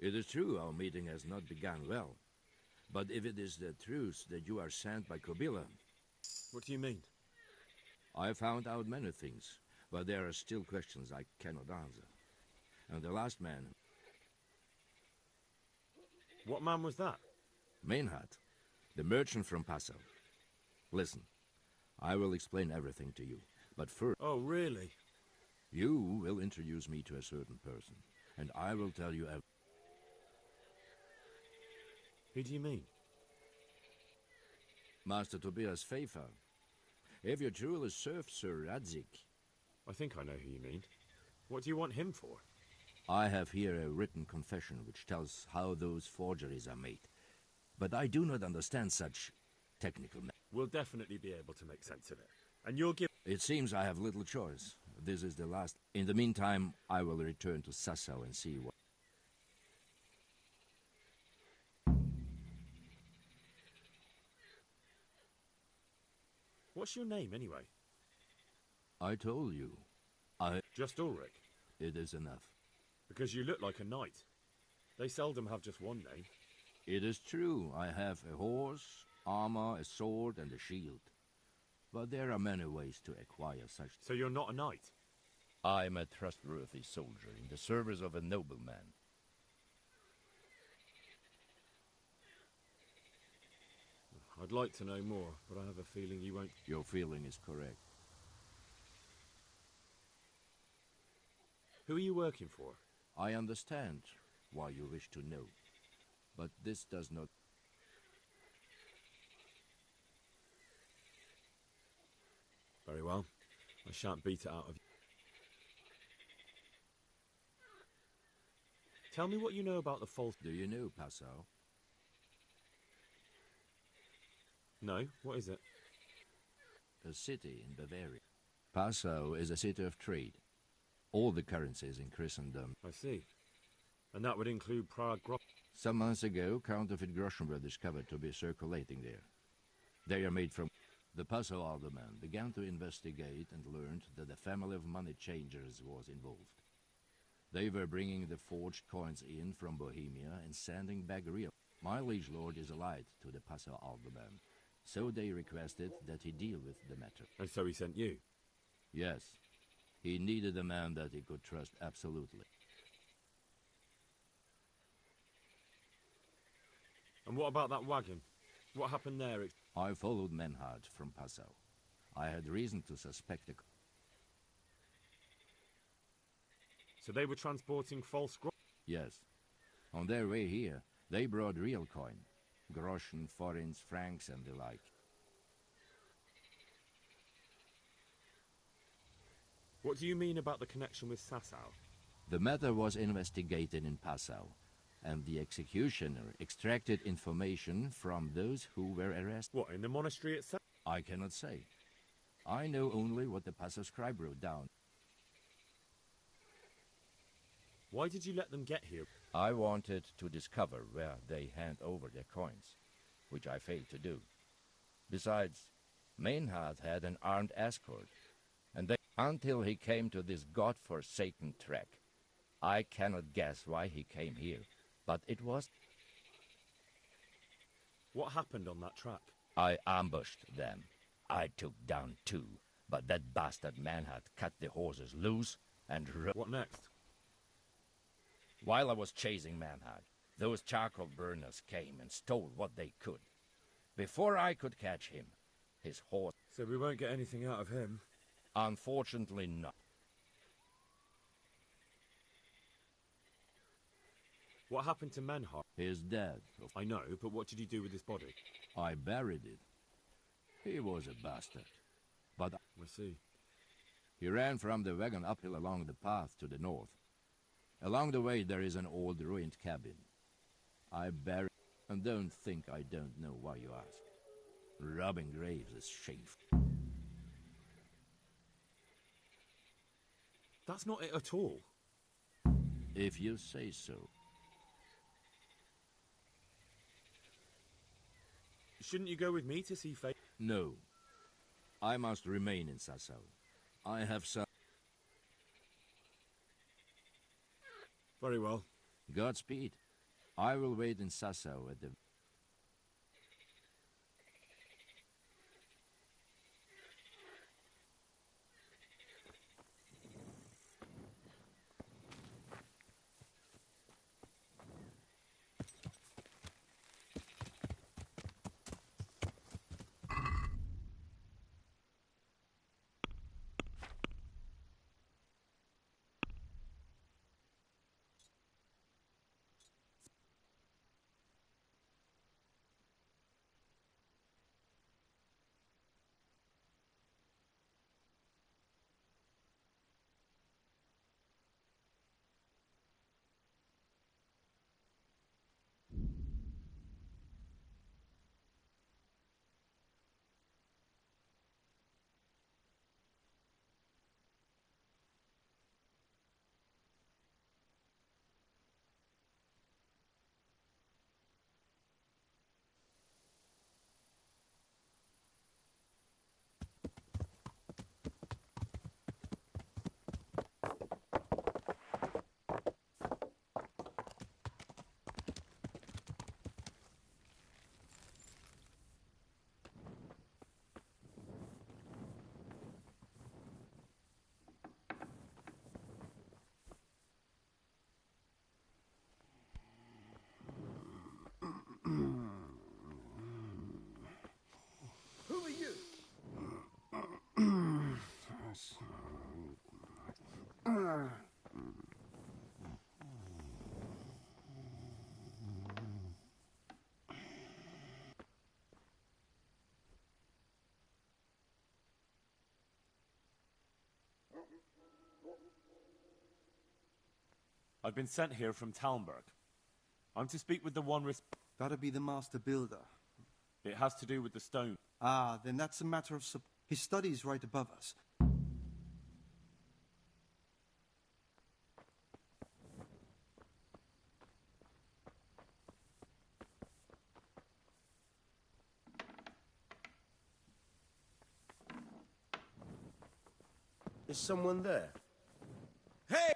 It is true our meeting has not begun well. But if it is the truth that you are sent by Kobyla... What do you mean? I found out many things, but there are still questions I cannot answer. And the last man... What man was that? Maynard, the merchant from Passau. Listen, I will explain everything to you, but first... Oh, really? You will introduce me to a certain person, and I will tell you everything. Who do you mean? Master Tobias Pfeiffer. If you truly serve Sir Radzig... I think I know who you mean. What do you want him for? I have here a written confession which tells how those forgeries are made. But I do not understand such technical matters. We'll definitely be able to make sense of it. And you'll give... It seems I have little choice. This is the last. In the meantime, I will return to Sassau and see what... What's your name, anyway? I told you. Just Ulrich? It is enough. Because you look like a knight. They seldom have just one name. It is true. I have a horse, armor, a sword, and a shield. But there are many ways to acquire such... So you're not a knight? I am a trustworthy soldier in the service of a nobleman. I'd like to know more, but I have a feeling you won't... Your feeling is correct. Who are you working for? I understand why you wish to know, but this does not... Very well. I shan't beat it out of you. Tell me what you know about the false... Do you know Passau? No, what is it? A city in Bavaria. Passau is a city of trade. All the currencies in Christendom. I see. And that would include Prague groschen. Some months ago, counterfeit groschen were discovered to be circulating there. They are made from... The Passau alderman began to investigate and learned that a family of money changers was involved. They were bringing the forged coins in from Bohemia and sending back real. My liege lord is allied to the Passau alderman, so they requested that he deal with the matter. And so he sent you? Yes. He needed a man that he could trust absolutely. And what about that wagon? What happened there? I followed Menhard from Passau. I had reason to suspect a... So they were transporting false groschen? Yes. On their way here, they brought real coin. Groschen, forints, francs, and the like. What do you mean about the connection with Sassau? The matter was investigated in Passau, and the executioner extracted information from those who were arrested. What, in the monastery itself? I cannot say. I know only what the Passau scribe wrote down. Why did you let them get here? I wanted to discover where they hand over their coins, which I failed to do. Besides, Maynard had an armed escort, and they... Until he came to this god-forsaken track. I cannot guess why he came here, but it was... What happened on that track? I ambushed them. I took down two, but that bastard Maynard cut the horses loose and... What next? While I was chasing Maynard, those charcoal burners came and stole what they could. Before I could catch him, his horse... So we won't get anything out of him? Unfortunately not. What happened to Menhart? He is dead. I know, but what did you do with his body? I buried it. He was a bastard. But I see. he ran from the wagon uphill along the path to the north. Along the way there is an old ruined cabin. I buried, and don't think I don't know why you ask. Robbing graves is shameful. That's not it at all. If you say so. Shouldn't you go with me to see Faye? No. I must remain in Sasau. I have some... Very well. Godspeed. I will wait in Sasau at the... Who are you? I've been sent here from Talmberg. I'm to speak with the one That'd be the master builder. It has to do with the stone. Ah, then that's a matter of... His study is right above us. Is someone there? Hey!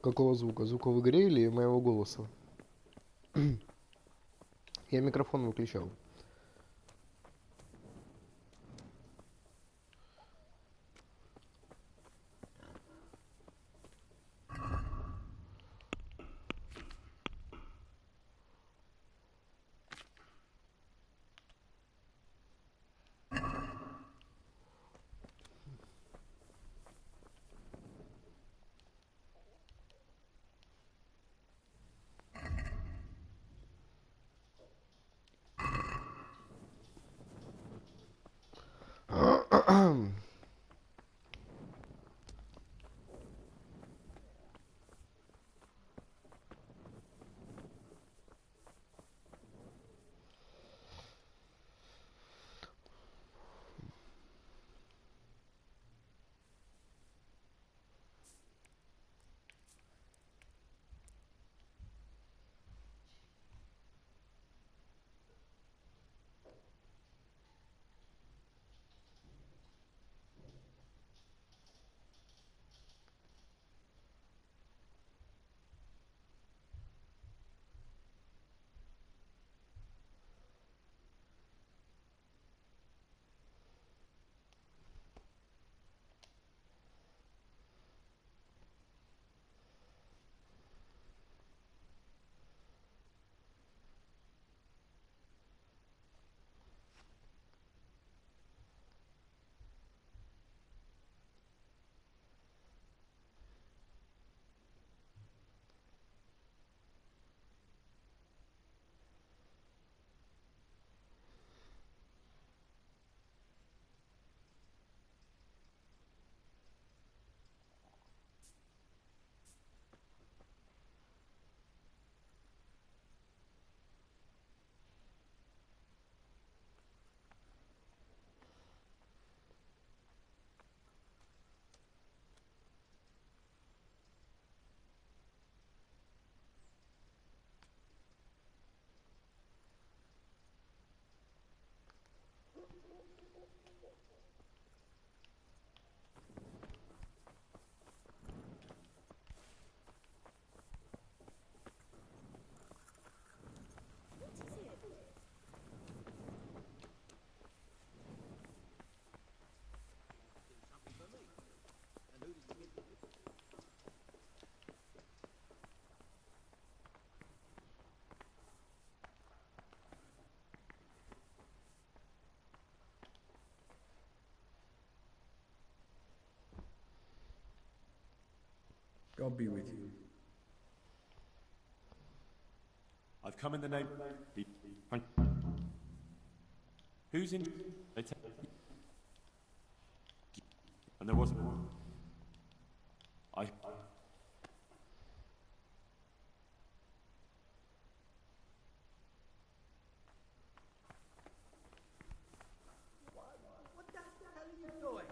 Какого звука? Звука в игре или моего голоса? Я микрофон выключал. God be with you. I've come in the name. Who's in? And there wasn't. I. What the hell are you doing?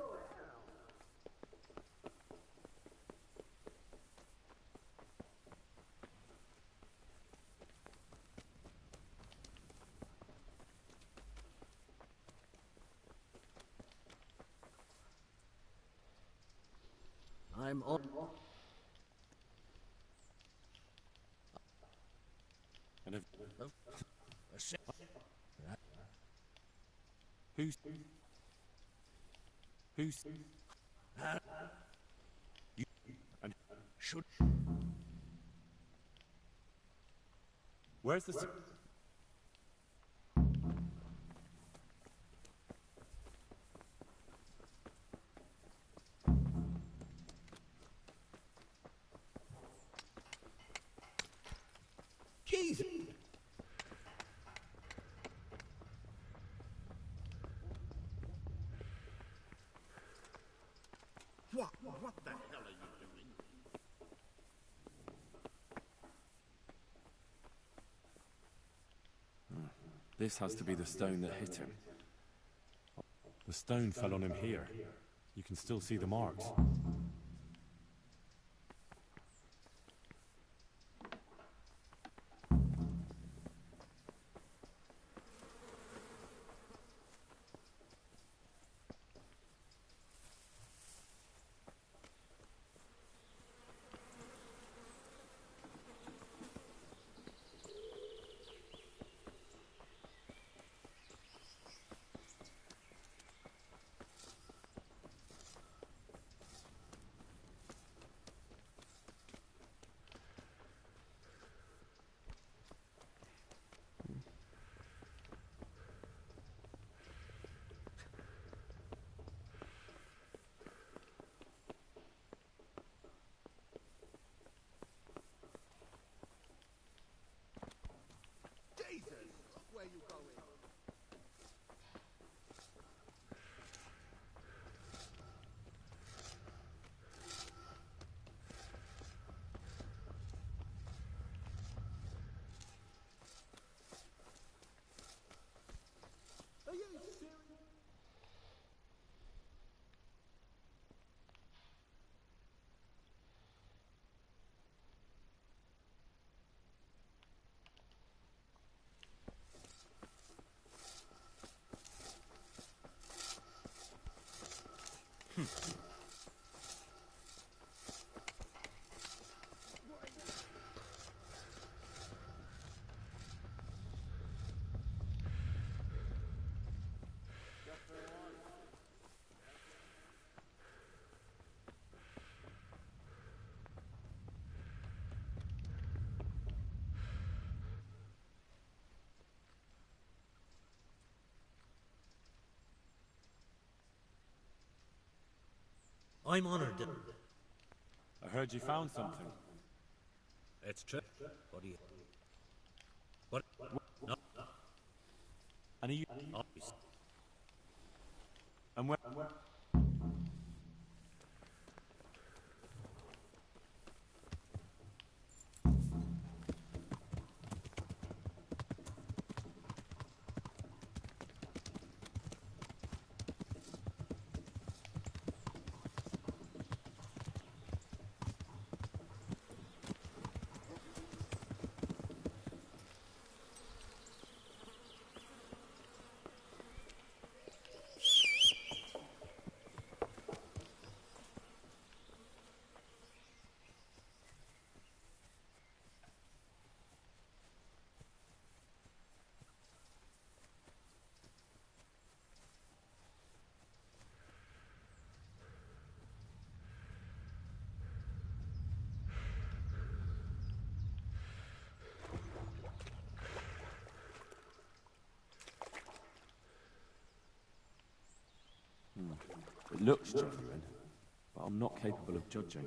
I'm on. And if, who's you and should where's the Jesus! What the hell are you doing? This has to be the stone that hit him. The stone fell on him here. You can still see the marks. I'm honored that... I heard you found something. It's true. What do you... What? No. And are you... Oh, And where... It looks genuine, but I'm not capable of judging.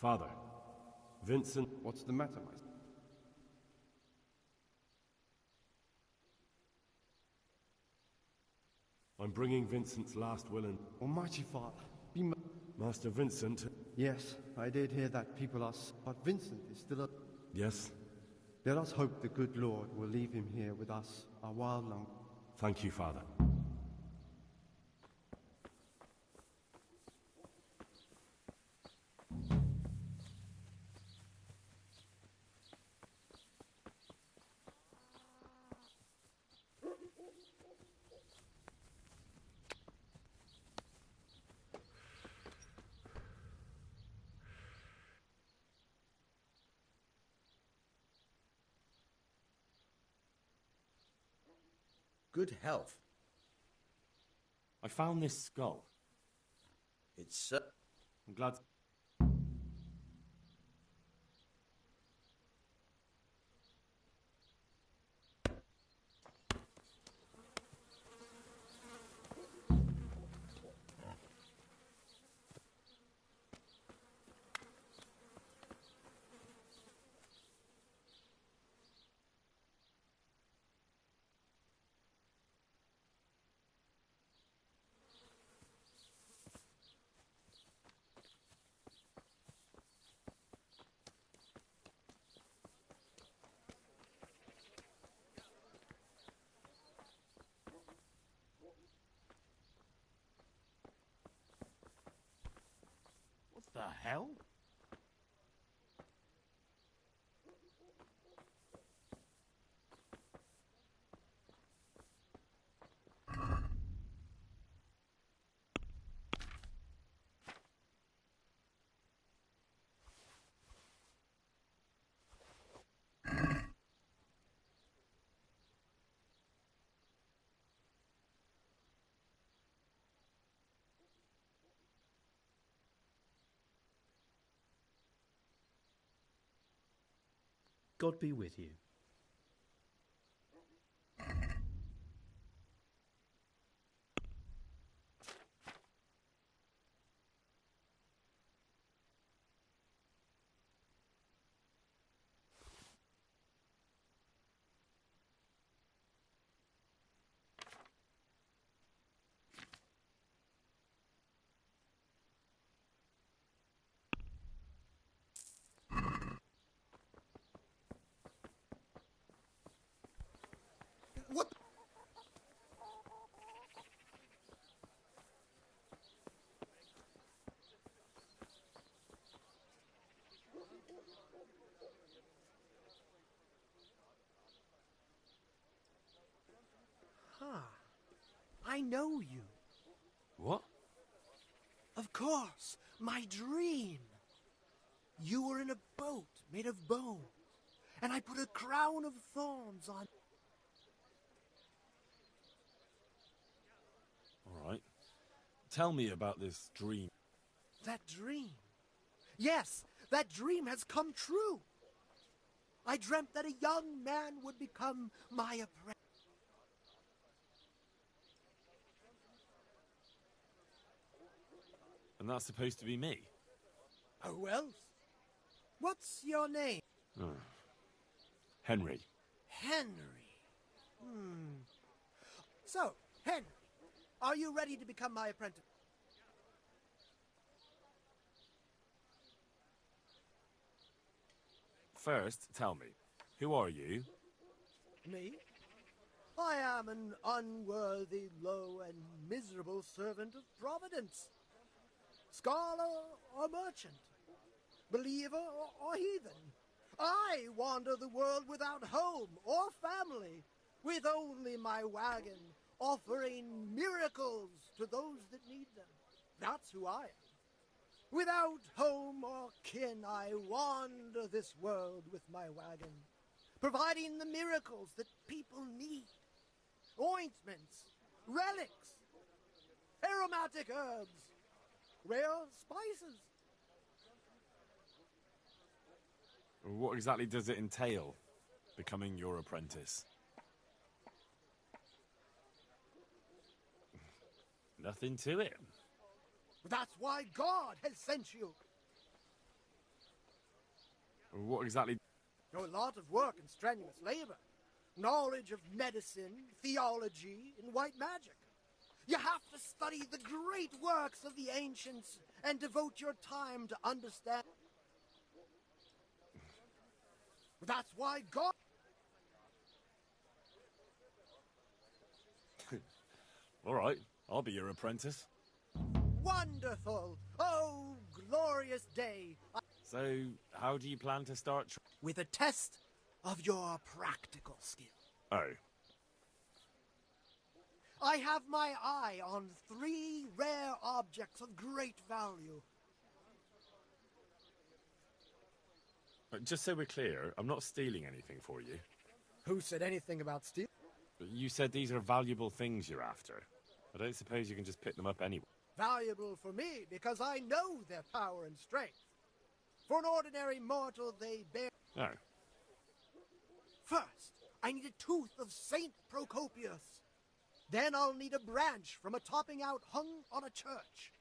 Father, Vincent... What's the matter, my son? I'm bringing Vincent's last will and... Almighty Father, Master Vincent... Yes, I did hear that people are... But Vincent is still a... Yes? Let us hope the good Lord will leave him here with us a while longer. Thank you, Father. Good health. I found this skull. It's, I'm glad... The hell? God be with you. What? Huh. I know you. What? Of course, my dream. You were in a boat made of bone, and I put a crown of thorns on. All right. Tell me about this dream. That dream. Yes, that dream has come true. I dreamt that a young man would become my apprentice. And that's supposed to be me? Who else? What's your name? Oh. Henry. Henry. So, Henry, are you ready to become my apprentice? First, tell me, who are you? Me? I am an unworthy, low, and miserable servant of Providence. Scholar or merchant, believer or heathen. I wander the world without home or family, with only my wagon, offering miracles to those that need them. That's who I am. Without home or kin, I wander this world with my wagon, providing the miracles that people need. Ointments, relics, aromatic herbs, rare spices. What exactly does it entail, becoming your apprentice? Nothing to it. That's why God has sent you. What exactly? A lot of work and strenuous labor. Knowledge of medicine, theology, and white magic. You have to study the great works of the ancients and devote your time to understand. That's why God... All right, I'll be your apprentice. Wonderful! Oh, glorious day! So, how do you plan to start? With a test of your practical skill. Oh. I have my eye on 3 rare objects of great value. Just so we're clear, I'm not stealing anything for you. Who said anything about stealing? You said these are valuable things you're after. I don't suppose you can just pick them up anyway. Valuable for me because I know their power and strength. For an ordinary mortal, they bear... Oh. First, I need a tooth of Saint Procopius. Then I'll need a branch from a topping out hung on a church.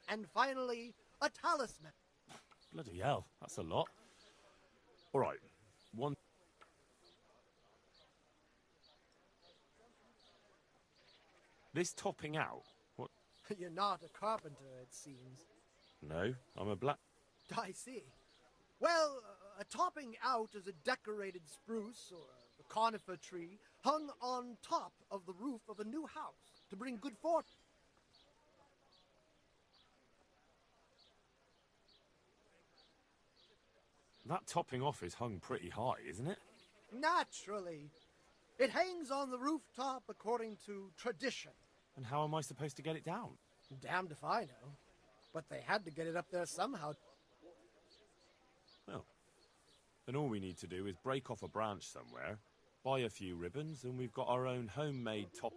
And finally, a talisman. Bloody hell, that's a lot. All right, one... This topping out, what? You're not a carpenter, it seems. No, I'm a black... I see. Well, a topping out is a decorated spruce or a conifer tree hung on top of the roof of a new house to bring good fortune. That topping off is hung pretty high, isn't it? Naturally. It hangs on the rooftop according to tradition. And how am I supposed to get it down? Damned if I know. But they had to get it up there somehow. Well, then all we need to do is break off a branch somewhere, buy a few ribbons, and we've got our own homemade top...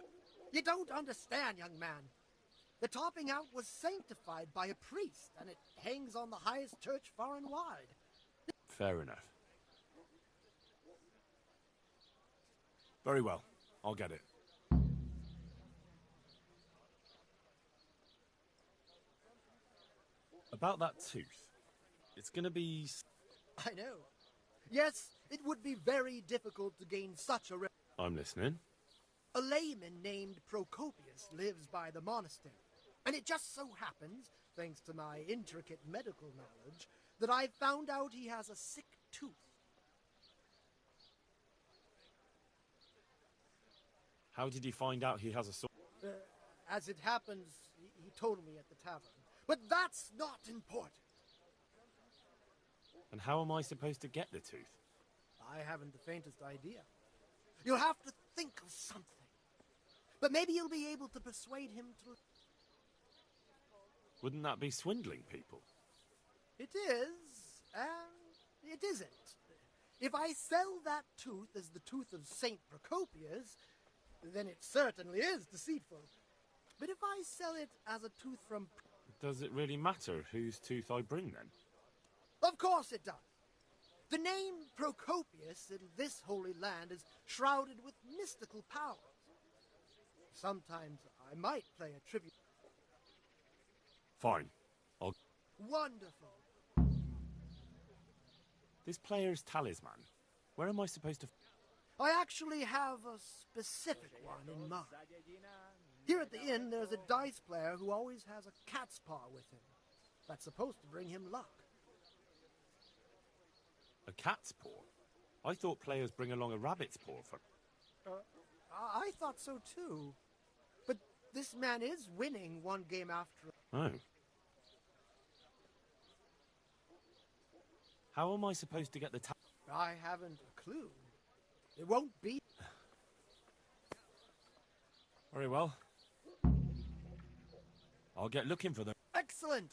You don't understand, young man. The topping out was sanctified by a priest, and it hangs on the highest church far and wide. Fair enough. Very well. I'll get it. About that tooth. It's gonna be... I know. Yes, it would be very difficult to gain such a... I'm listening. A layman named Procopius lives by the monastery. And it just so happens, thanks to my intricate medical knowledge, that I've found out he has a sick tooth. How did you find out he has a sore... As it happens, he told me at the tavern. But that's not important. And how am I supposed to get the tooth? I haven't the faintest idea. You'll have to think of something. But maybe you'll be able to persuade him to... Wouldn't that be swindling people? It is, and it isn't. If I sell that tooth as the tooth of Saint Procopius, then it certainly is deceitful. But if I sell it as a tooth from... Does it really matter whose tooth I bring, then? Of course it does. The name Procopius in this holy land is shrouded with mystical powers. Sometimes I might play a tribute. Fine. I'll... Wonderful. This player's talisman. Where am I supposed to... I actually have a specific one in mind. Here at the inn, there's a dice player who always has a cat's paw with him. That's supposed to bring him luck. A cat's paw? I thought players bring along a rabbit's paw for... I thought so too. But this man is winning one game after... Oh. How am I supposed to get the... I haven't a clue. It won't be... Very well. I'll get looking for them. Excellent!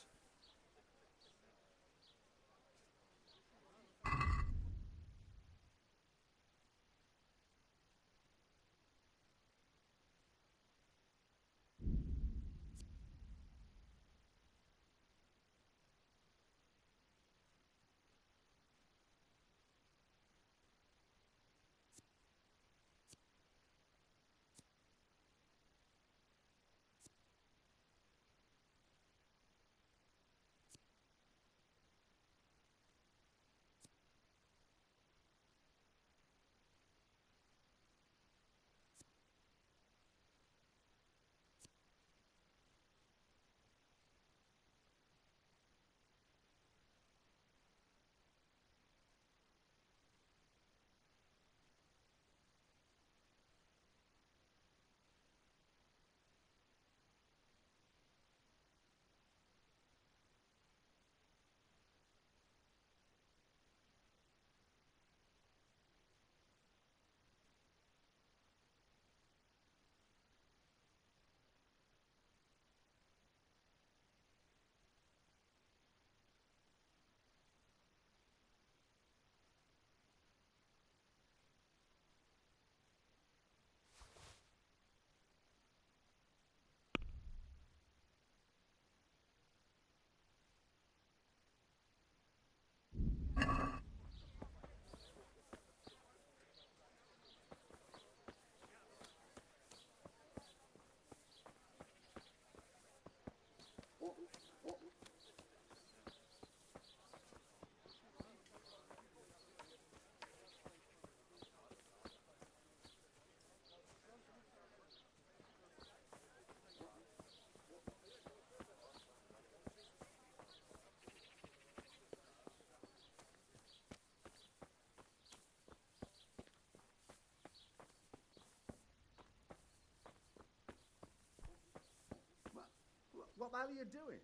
What the hell are you doing?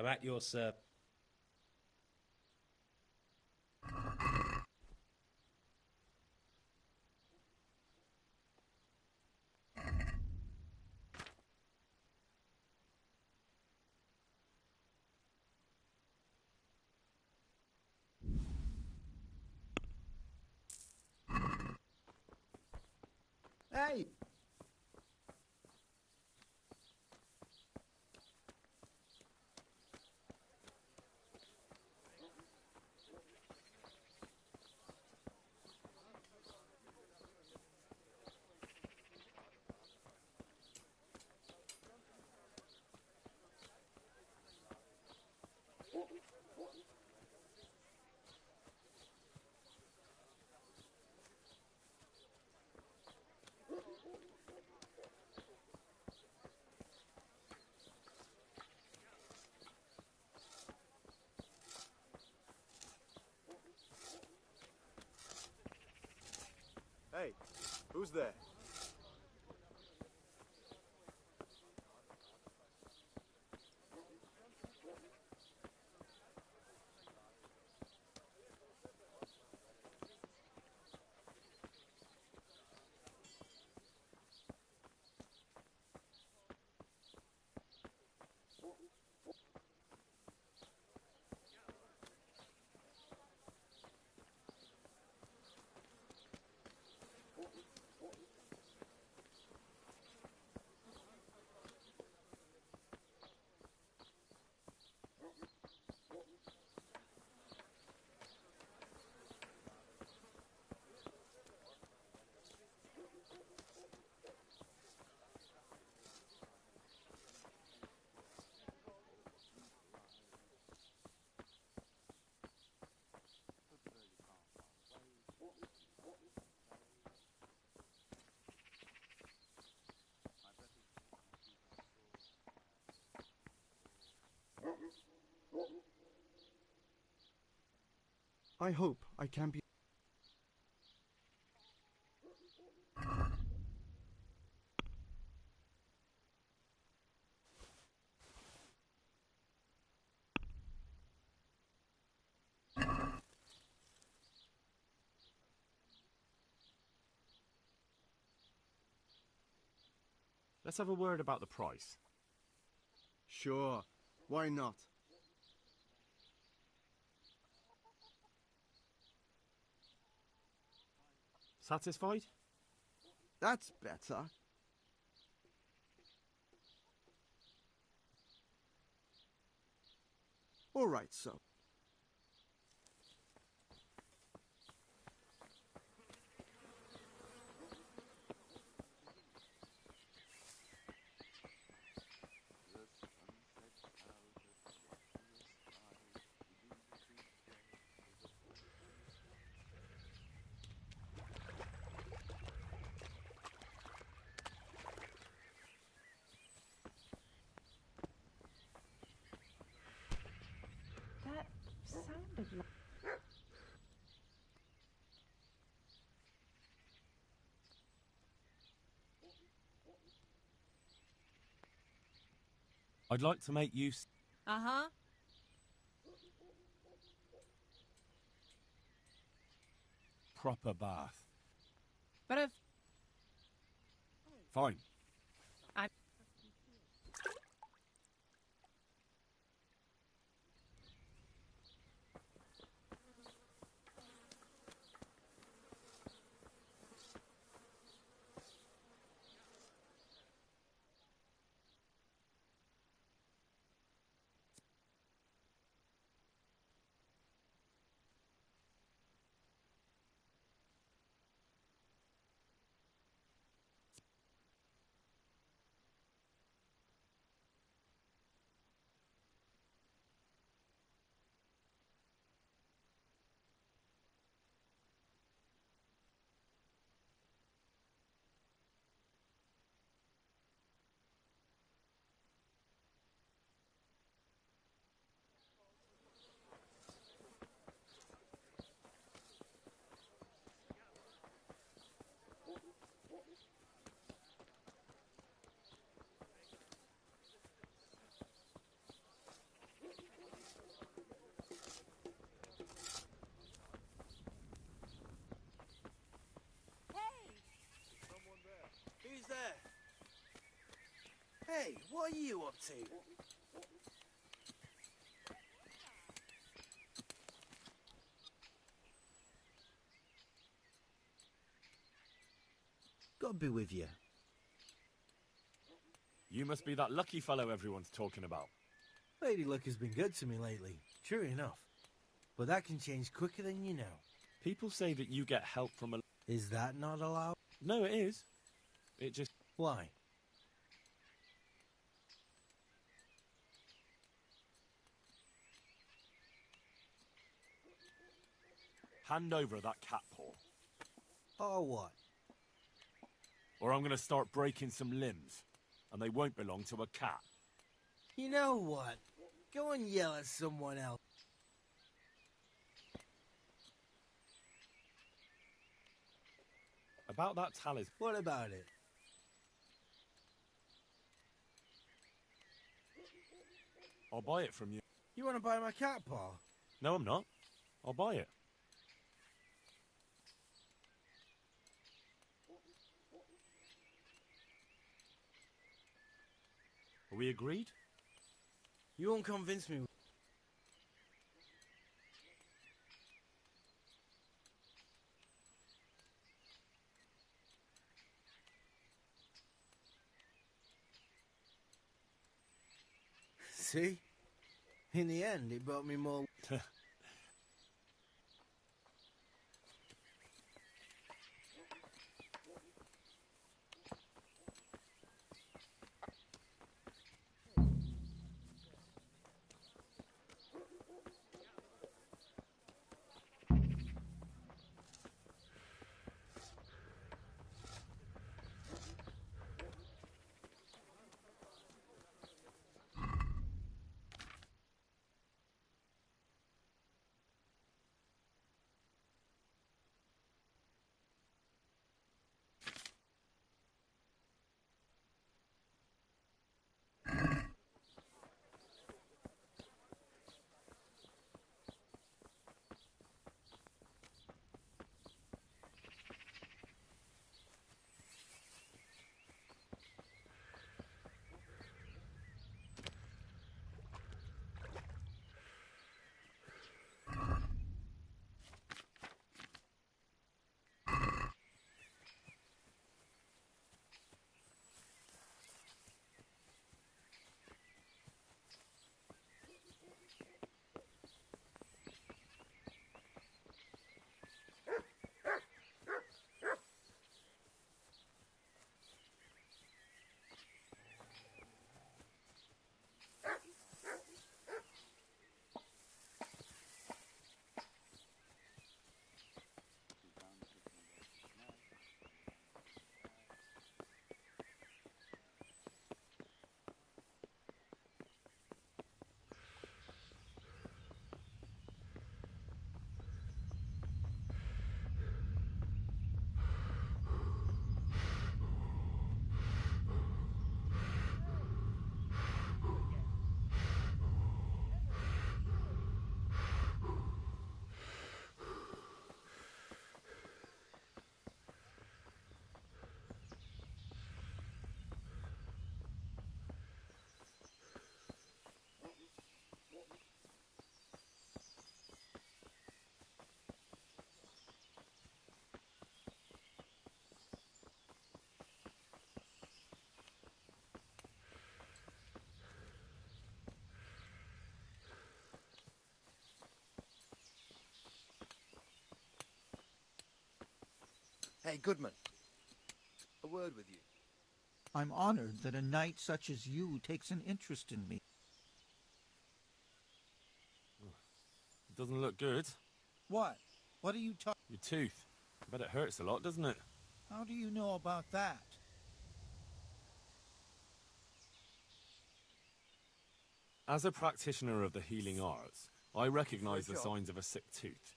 I'm at your service. Hey! Hey, who's there? I hope I can be... Let's have a word about the price. Sure, why not? Satisfied? That's better. All right, so. That sounded like... I'd like to make use... Uh-huh. proper bath. But if... Fine. I... What are you up to? God be with you. You must be that lucky fellow everyone's talking about. Lady Luck has been good to me lately, true enough. But that can change quicker than you know. People say that you get help from a... Is that not allowed? No, it is. It just... Why? Hand over that cat paw. Or what? Or I'm going to start breaking some limbs. And they won't belong to a cat. You know what? Go and yell at someone else. About that talisman. What about it? I'll buy it from you. You want to buy my cat paw? No, I'm not. I'll buy it. Are we agreed? You won't convince me. See? In the end, it brought me more... Hey, Goodman. A word with you. I'm honored that a knight such as you takes an interest in me. It doesn't look good. What? What are you talking? Your tooth. I bet it hurts a lot, doesn't it? How do you know about that? As a practitioner of the healing arts, I recognize the signs of a sick tooth.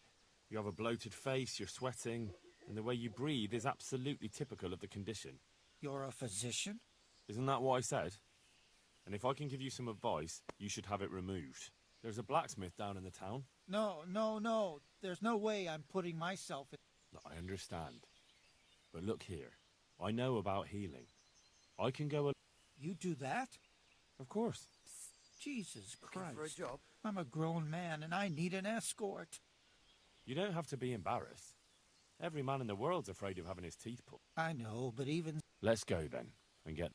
You have a bloated face, you're sweating, and the way you breathe is absolutely typical of the condition. You're a physician? Isn't that what I said? And if I can give you some advice, you should have it removed. There's a blacksmith down in the town. No. There's no way I'm putting myself in... I understand. But look here. I know about healing. I can go... You do that? Of course. Jesus Looking Christ. for a job? I'm a grown man and I need an escort. You don't have to be embarrassed. Every man in the world's afraid of having his teeth pulled. I know, but even... Let's go then, and get...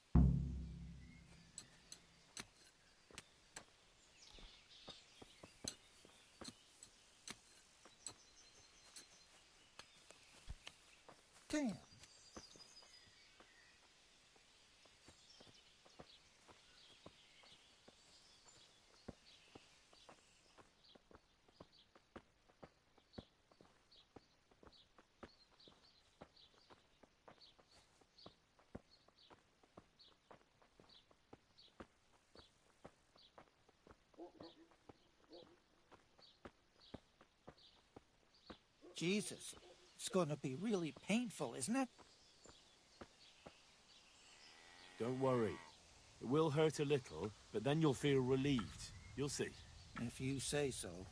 Damn. Jesus, it's going to be really painful, isn't it? Don't worry. It will hurt a little, but then you'll feel relieved. You'll see. If you say so.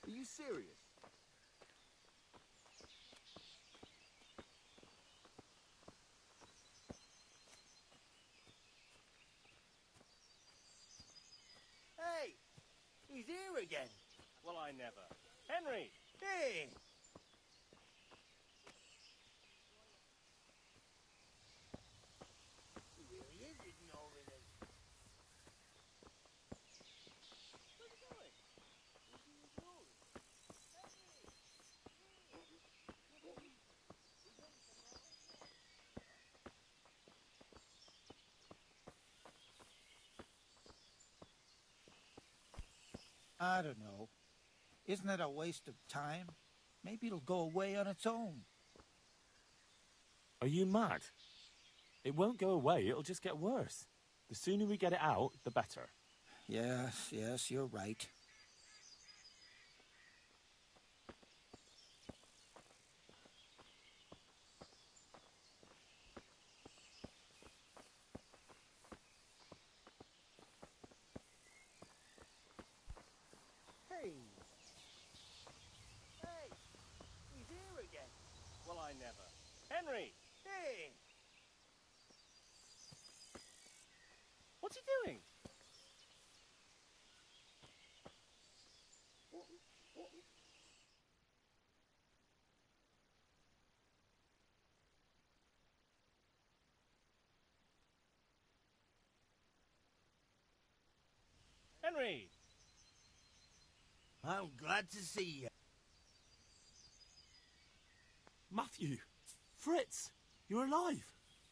Are you serious? Hey! He's here again! Well, I never. Henry! Hey! Here he is ignoring us. Where's he going? Where's he ignoring? I don't know. Isn't it a waste of time? Maybe it'll go away on its own. Are you mad? It won't go away, it'll just get worse. The sooner we get it out, the better. Yes, you're right. Hey! Hey! He's here again! Well, I never. Henry! Hey! What's he doing? Henry! I'm glad to see you. Matthew! Fritz! You're alive!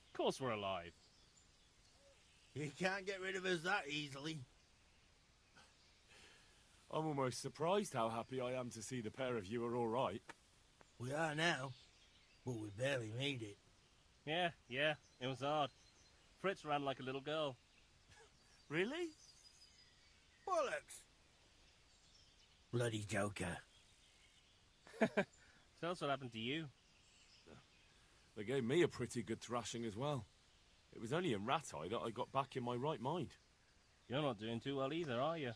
Of course we're alive. You can't get rid of us that easily. I'm almost surprised how happy I am to see the pair of you are all right. We are now, but we barely made it. Yeah, it was hard. Fritz ran like a little girl. Really? Bollocks! Bloody joker. Tell us what happened to you. They gave me a pretty good thrashing as well. It was only in Rat-Eye that I got back in my right mind. You're not doing too well either, are you?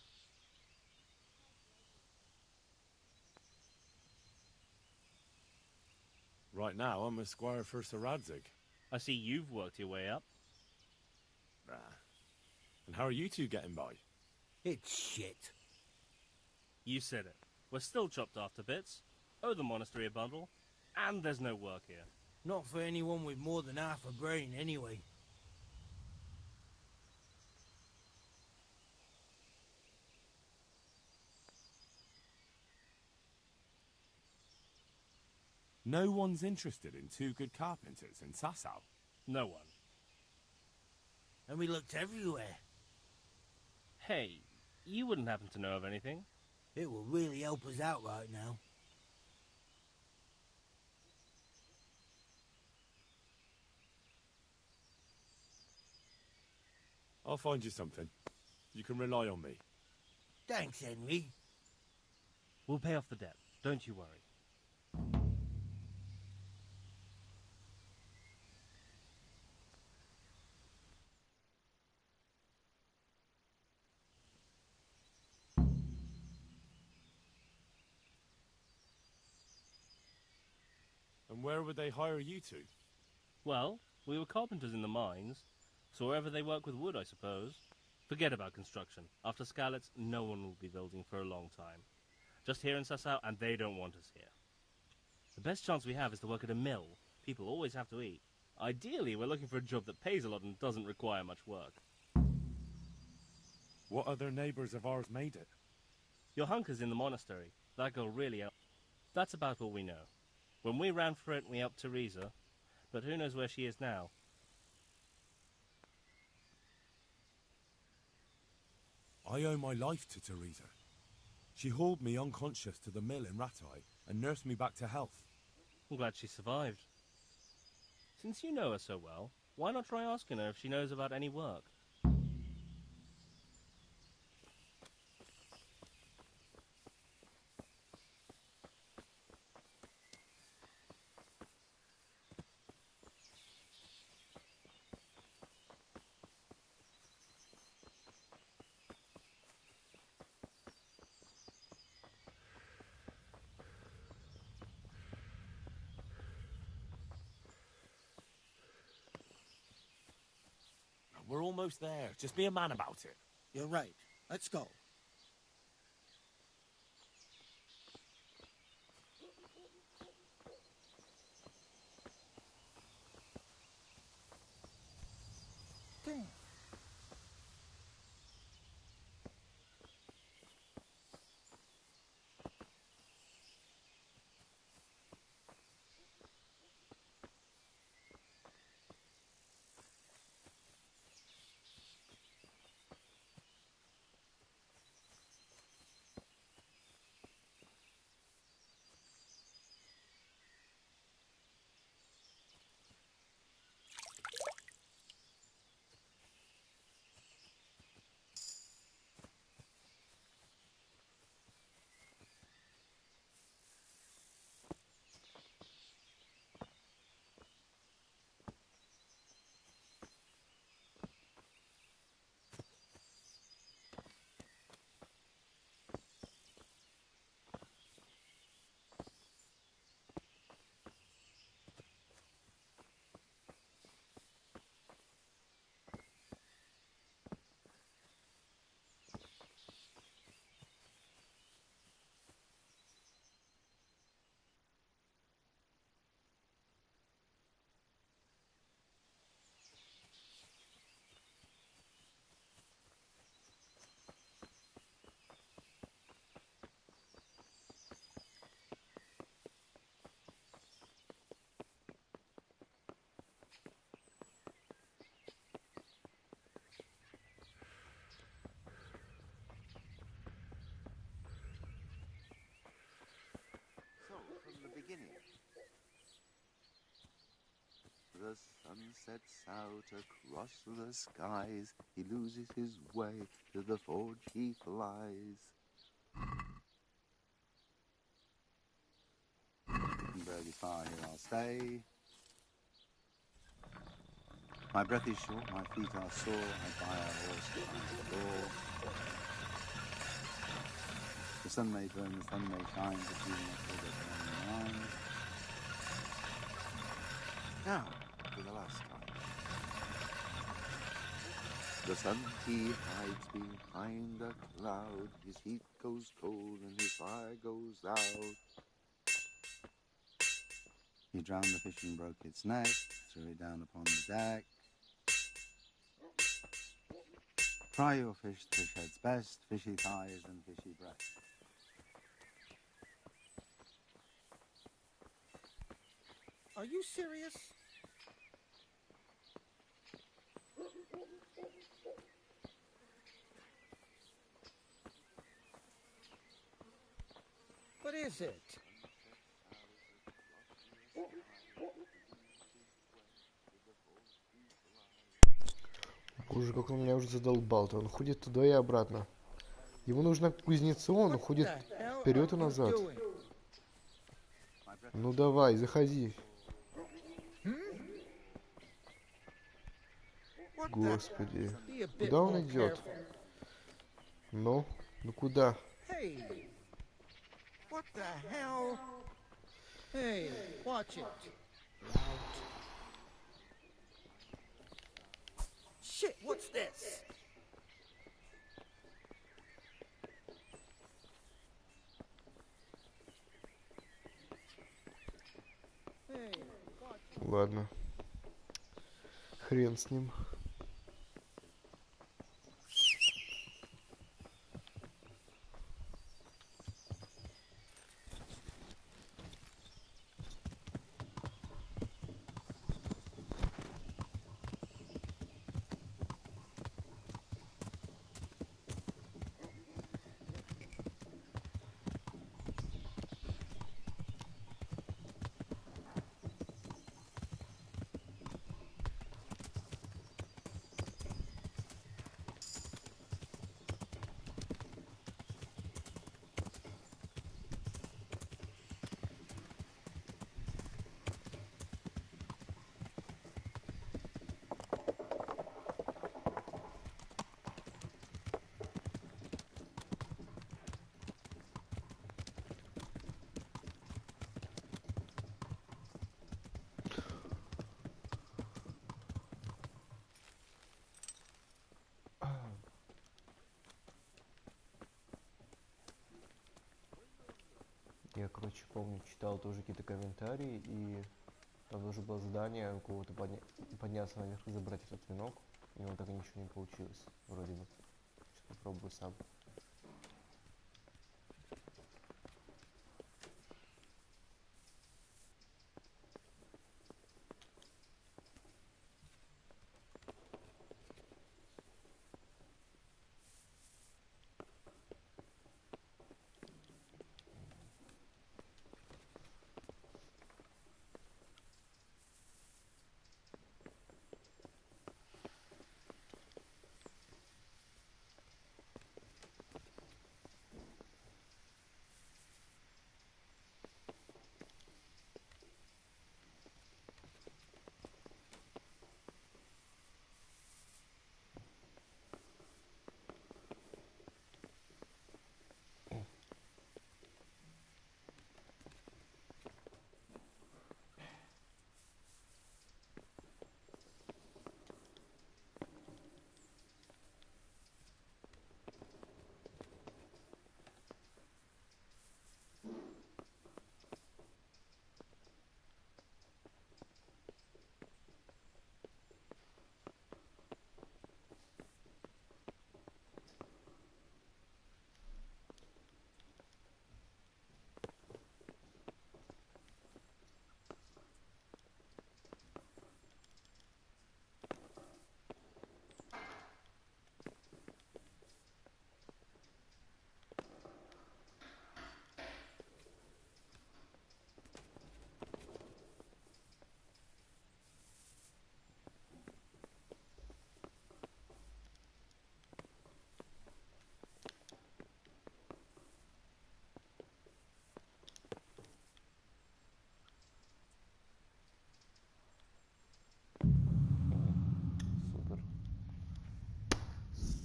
Right now, I'm a squire for Sir Radzig. I see you've worked your way up. Nah. And how are you two getting by? It's shit. You said it. We're still chopped off to bits, owe the monastery a bundle, and there's no work here. Not for anyone with more than half a brain, anyway. No one's interested in two good carpenters in Sasau. No one. And we looked everywhere. Hey, you wouldn't happen to know of anything? It will really help us out right now. I'll find you something. You can rely on me. Thanks, Henry. We'll pay off the debt, don't you worry. And where would they hire you to? Well, we were carpenters in the mines, so wherever they work with wood, I suppose. Forget about construction. After Skalitz, no one will be building for a long time. Just here in Sasau, and they don't want us here. The best chance we have is to work at a mill. People always have to eat. Ideally, we're looking for a job that pays a lot and doesn't require much work. What other neighbours of ours made it? Your hunker's in the monastery. That girl really helped. That's about all we know. When we ran for it, we helped Teresa, but who knows where she is now. I owe my life to Teresa. She hauled me unconscious to the mill in Ratai and nursed me back to health. I'm glad she survived. Since you know her so well, why not try asking her if she knows about any work? We're almost there. Just be a man about it. You're right. Let's go. From the beginning. The sun sets out across the skies. He loses his way, to the forge he flies. Wittenberg is far, here I'll stay. My breath is short, my feet are sore. I buy a horse to find the door. The sun may burn, the sun may shine, but you must hold it on your mind. Now, for the last time. The sun he hides behind a cloud. His heat goes cold and his fire goes out. He drowned the fish and broke its neck, threw it down upon the deck. Fry your fish, the fish head's best, fishy thighs and fishy breast. Are you serious? What is it? Боже, как он меня уже задолбал-то. Он ходит туда и обратно. Ему нужно к кузнецу, он ходит вперед и назад. Ну давай, заходи. Господи. Куда он идет? Ну куда? Hey, what the hell? Hey, watch it. Loud. Shit, what's this? Hey, watch it. Ладно. Хрен с ним. Я, короче, помню, читал тоже какие-то комментарии, и там тоже было задание у кого-то подняться наверх и забрать этот венок, и у него так и ничего не получилось, вроде бы. Сейчас попробую сам.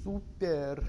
Супер!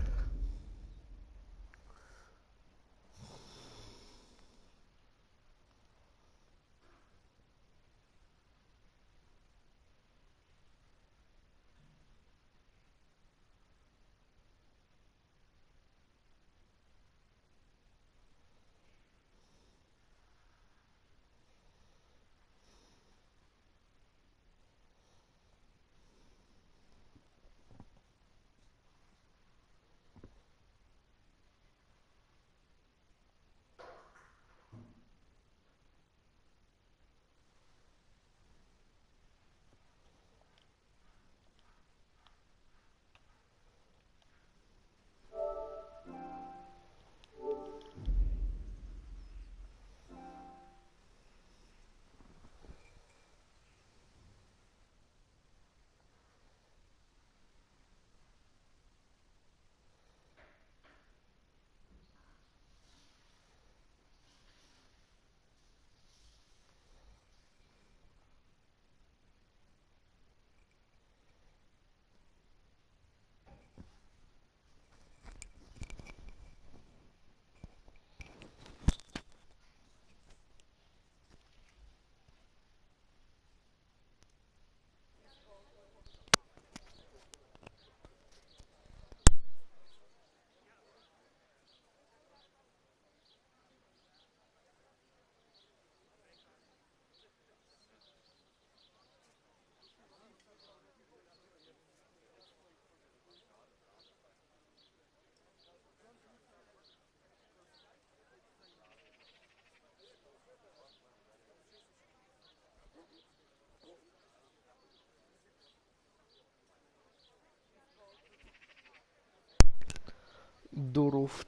Дуров.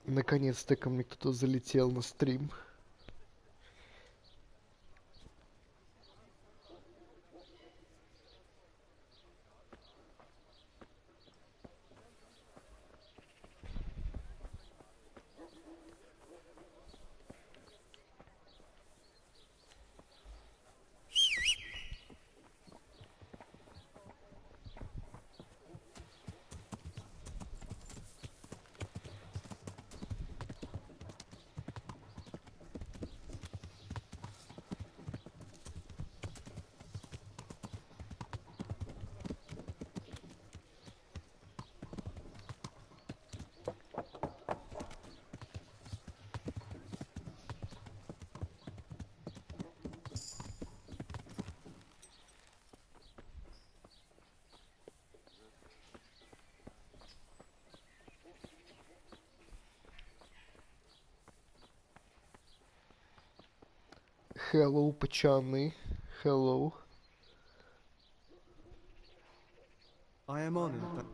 Наконец-то ко мне кто-то залетел на стрим. Hello, пацаны. Hello. I am honored that...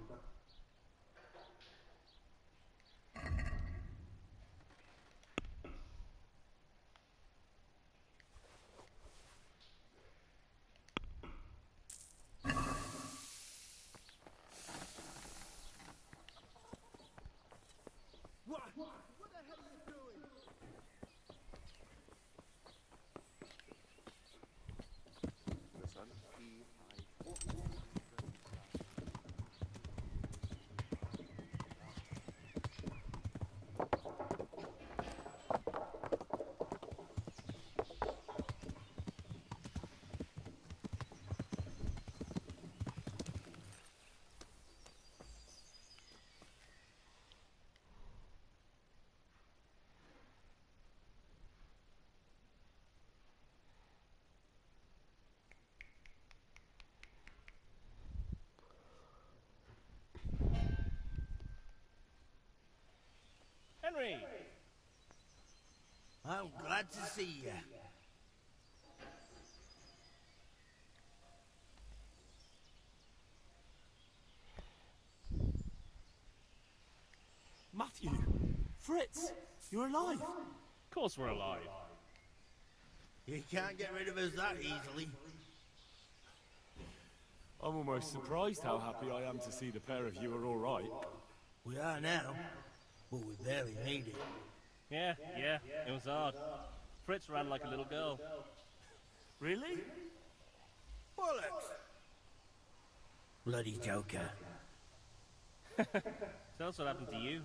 Henry! I'm glad to see you. Matthew! Fritz! You're alive! Of course we're alive. You can't get rid of us that easily. I'm almost surprised how happy I am to see the pair of you are all right. We are now, but we barely made it. Yeah, it was hard. Fritz ran like a little girl. Really? Bollocks! Bloody joker. Tell us what happened to you.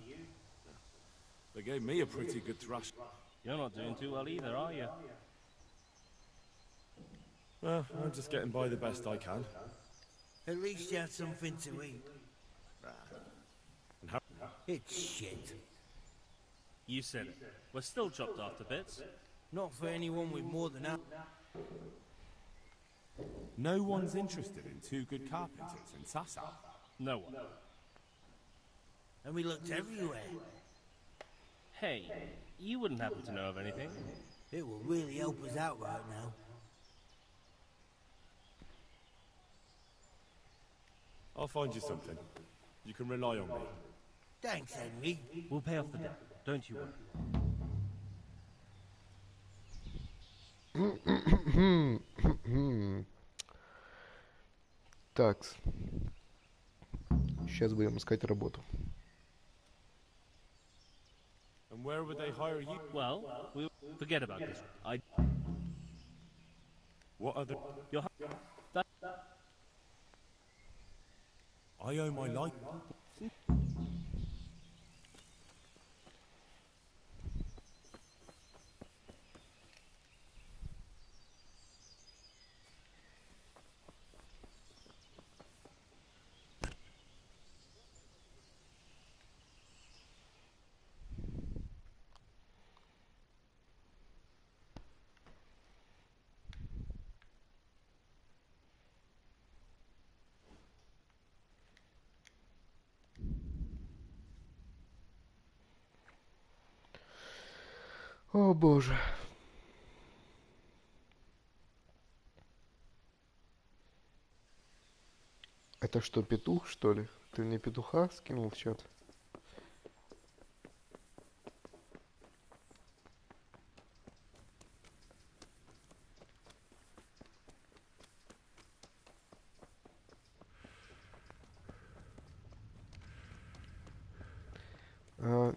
They gave me a pretty good thrash. You're not doing too well either, are you? Well, I'm just getting by the best I can. At least you had something to eat. And how... It's shit. You said it. We're still chopped off to bits. Not for anyone with more than that. No one's interested in two good carpenters in Sasau. No one. And we looked everywhere. Hey, you wouldn't happen to know of anything? It will really help us out right now. I'll find you something. You can rely on me. Thanks, Henry. We'll pay off the debt. Don't you worry. Такс. Сейчас будем искать работу. And where would they hire you? Well, we'll forget about this. What other... Your... I owe my life. О боже. Это что, петух, что ли? Ты мне петуха скинул в чат?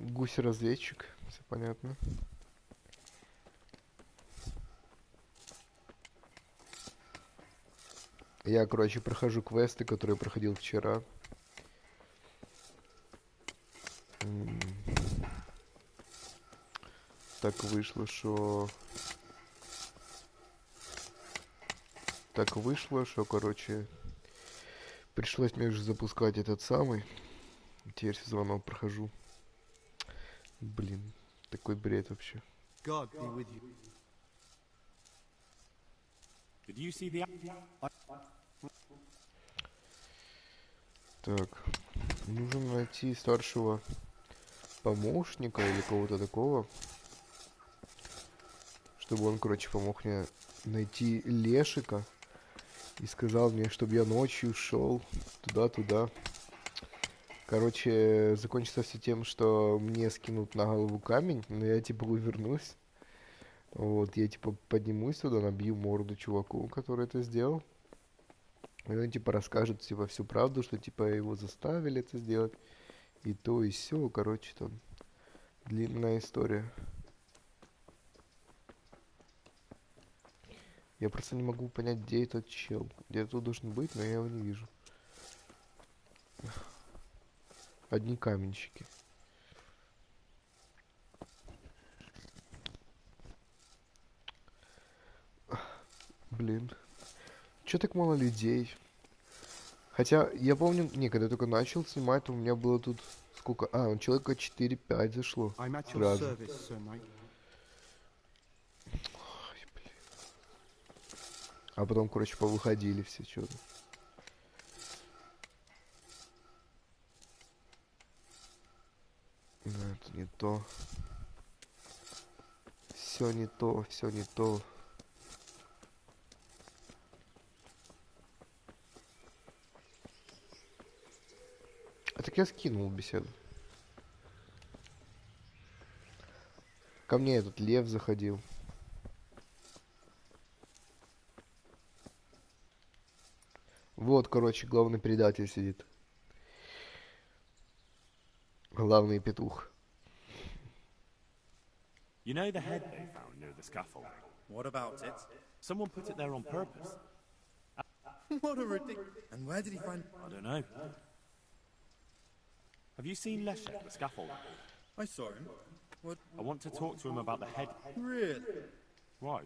Гусь-разведчик, все понятно. Я, короче, прохожу квесты, которые проходил вчера. Так вышло, что... короче, пришлось мне уже запускать этот самый. Теперь звонок прохожу. Блин, такой бред вообще. God be with you. Did you see the... Так, нужно найти старшего помощника или кого-то такого, чтобы он, короче, помог мне найти Лешика и сказал мне, чтобы я ночью шел туда-туда. Короче, закончится все тем, что мне скинут на голову камень, но я типа увернусь. Вот, я типа поднимусь туда, набью морду чуваку, который это сделал. И он типа расскажет типа всю правду, что типа его заставили это сделать. И то, и все, короче, там длинная история. Я просто не могу понять, где этот чел. Где-то должен быть, но я его не вижу. Одни каменщики. Блин. Чё так мало людей? Хотя, я помню, не, когда я только начал снимать, то у меня было тут сколько? А, человека 4-5 зашло. Сразу. Ой, блин. А потом, короче, повыходили все что-то. Но это не то. Все не то, все не то. А так я скинул беседу. Ко мне этот лев заходил. Вот, короче, главный предатель сидит. Главный петух. You know the head they found near the scaffold? What about it? Someone put it there on purpose. What a ridiculous... And where did he find... I don't know. Have you seen Leszek, the scaffolder? I saw him. What? I want to talk to him about the head. Really? Why?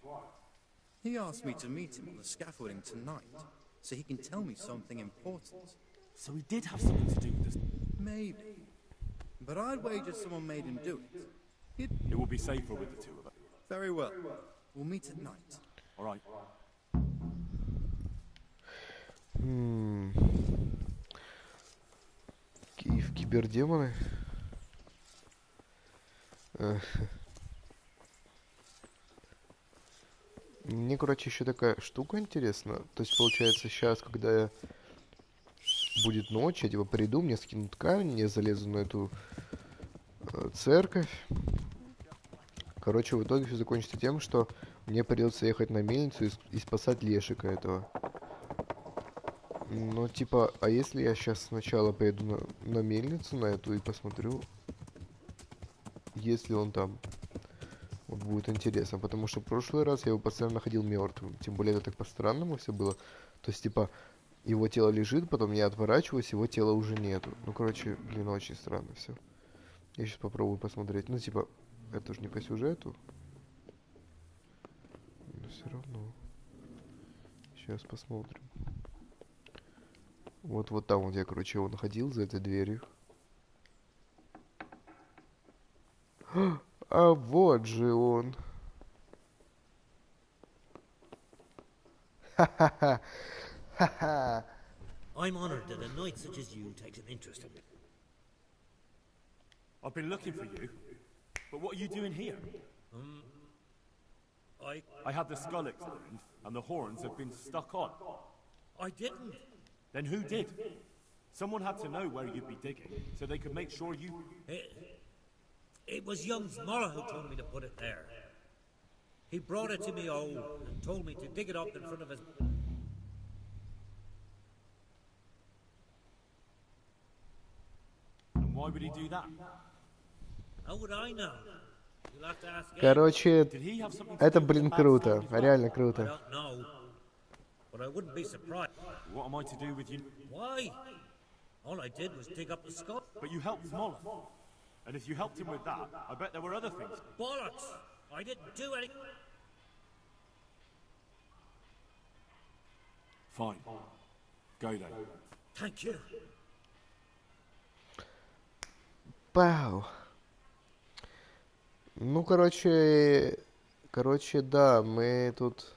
He asked me to meet him on the scaffolding tonight, so he can tell me something important. So he did have something to do with this? Maybe. But I'd wager someone made him do it. It will be safer with the two of us. Very well. We'll meet at night. All right. Кибердемоны. Мне, короче, еще такая штука интересна. То есть, получается, сейчас, когда будет ночь, я типа приду, мне скинут камень, я залезу на эту церковь. Короче, в итоге все закончится тем, что мне придется ехать на мельницу и спасать Лешика этого. Ну, типа, а если я сейчас сначала поеду на мельницу на эту и посмотрю, есть ли он там? Вот будет интересно, потому что в прошлый раз я его постоянно находил мертвым. Тем более это так по-странному все было. То есть, типа, его тело лежит, потом я отворачиваюсь, его тела уже нету. Ну, короче, блин, очень странно все. Я сейчас попробую посмотреть. Ну, типа, это же не по сюжету. Но все равно. Сейчас посмотрим. Вот там вот я, короче, его находил за этой дверью. А вот же он. Ха-ха-ха. Ха-ха. I'm honored that a knight such as you takes an interest in me. I've been looking for you. But what are you doing here? I had the skull examined, and the horns have been stuck on. didn't. Then who did? Someone had to know where you'd be digging, so they could make sure you... It was young Morrow who told me to put it there. He brought it to me and told me to dig it up in front of his... And why would he do that? How would I know? You'll have to ask him. Короче, это, блин, круто. Реально круто. I don't know, but I wouldn't be surprised. What am I to do with you? Why? All I did was dig up the skull. But you helped Moller. And if you helped him with that, I bet there were other things. Bollocks! I didn't do anything. Fine. Go then. Thank you. Пау. Ну, короче, да, мы тут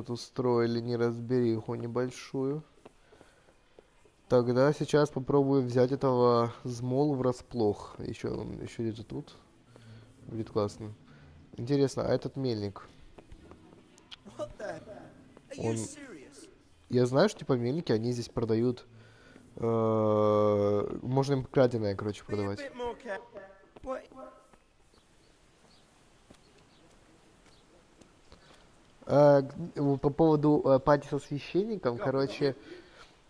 устроили неразбериху небольшую. Тогда сейчас попробую взять этого Змол врасплох. Еще где-то тут. Будет классно. Интересно, а этот мельник? Он... Я знаю, что типа мельники, они здесь продают... Можно им краденое, короче, продавать. По поводу пати со священником, короче,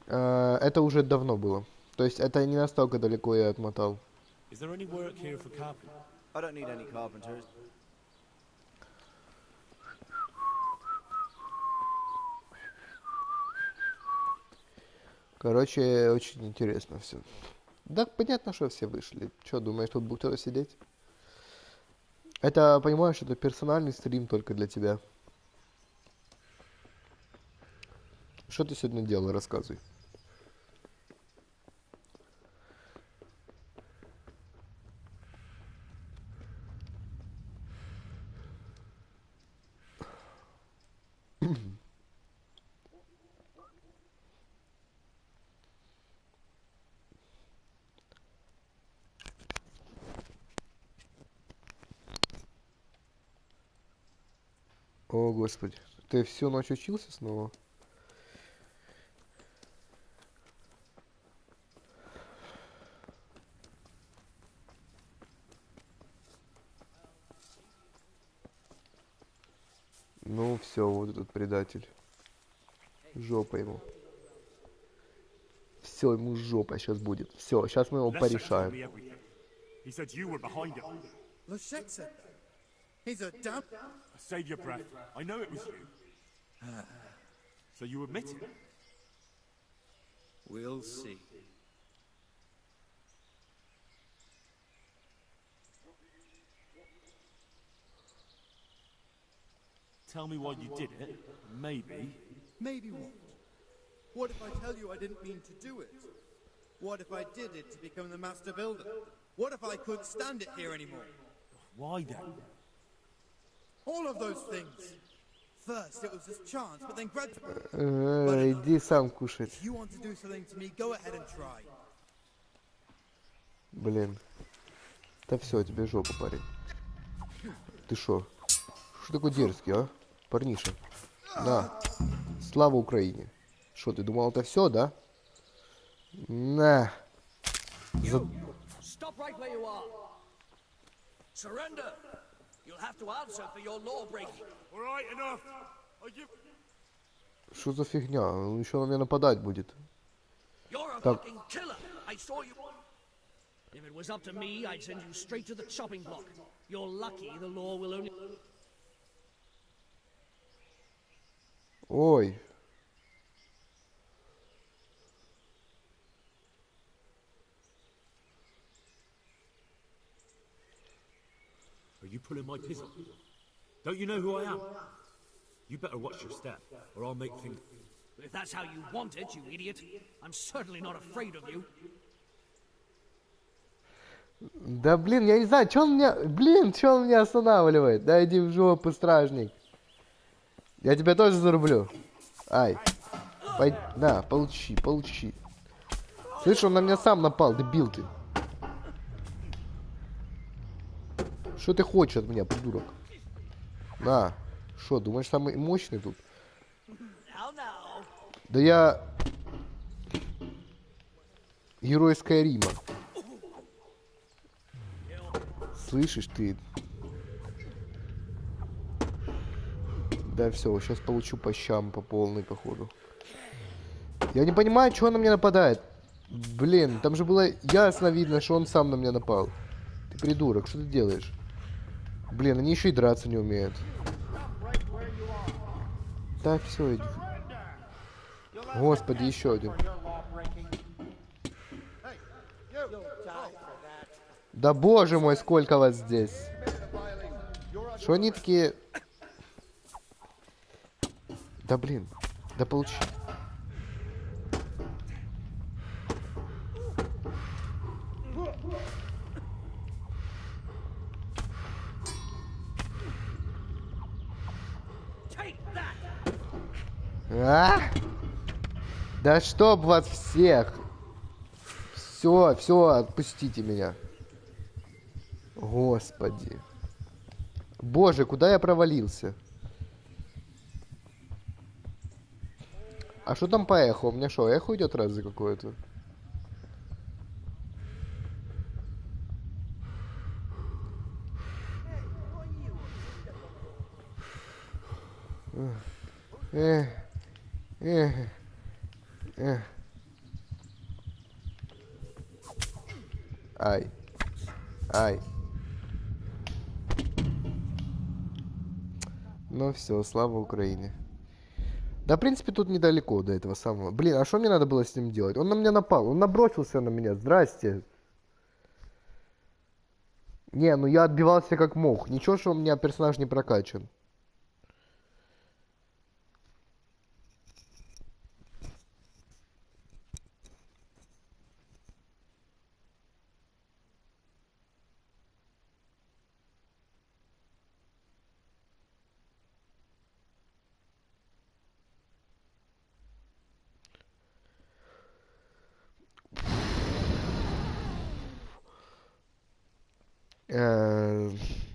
это уже давно было. То есть это не настолько далеко я отмотал. Короче, очень интересно все. Да, понятно, что все вышли. Че, думаешь, тут будет кто-то сидеть? Это, понимаешь, это персональный стрим только для тебя. Что ты сегодня делал? Рассказывай. О, Господи. Ты всю ночь учился снова? Ну, все, вот этот предатель. Жопа ему. Все, ему жопа сейчас будет. Все, сейчас мы его порешаем. He's a damn... Save your breath. I know it was you. So you admit it? We'll see. Tell me why you did it. Maybe. Maybe what? What if I tell you I didn't mean to do it? What if I did it to become the master builder? What if I couldn't stand it here anymore? Why then? All of those things. First, it was just chance, but then gradually. Иди сам кушать. If you want to do something to me, go ahead and try. Блин. Да все, тебе жопа, парень. Ты шо? Что такой дерзкий, а? Парниша. На. Слава Украине. Шо, ты думал, это все, да? На. Stop right where you are. Surrender. You'll have to answer for your law breaking. All right, enough. I give... Что за фигня? Он еще на меня нападать будет. You're a fucking killer. I saw you. If it was up to me, I'd send you straight to the chopping block. You're lucky the law will only... Ой. Are you pulling my piss? Don't you know who I am? You better watch your step, or I'll make things... If that's how you want it, you idiot, I'm certainly not afraid of you. Да блин, я не знаю, что он меня... Блин, что он меня останавливает? Да иди в жопу, стражник. Я тебя тоже зарублю. Ай. На, получи, получи. Слышь, он на меня сам напал, дебил ты. Что ты хочешь от меня, придурок? На. Что, думаешь, самый мощный тут? Да я... Герой Скайрима. Слышишь ты? Да все, сейчас получу по щам по полной, походу. Я не понимаю, что он на меня нападает. Блин, там же было ясно видно, что он сам на меня напал. Ты придурок, что ты делаешь? Блин, они еще и драться не умеют. Да, все, иди. Господи, еще один. Да боже мой, сколько вас здесь. Что они такие... Да блин, да получи. А? Да чтоб вас всех. Все, все, отпустите меня. Господи. Боже, куда я провалился? А что там по эху? У меня что, эхо идет раз за какое-то? Эх, эх, эх. Ай. Ай. Ну все, слава Украине. Да, в принципе, тут недалеко до этого самого. Блин, а что мне надо было с ним делать? Он на меня напал, он набросился на меня. Здрасте. Не, ну я отбивался как мог. Ничего, что у меня персонаж не прокачан.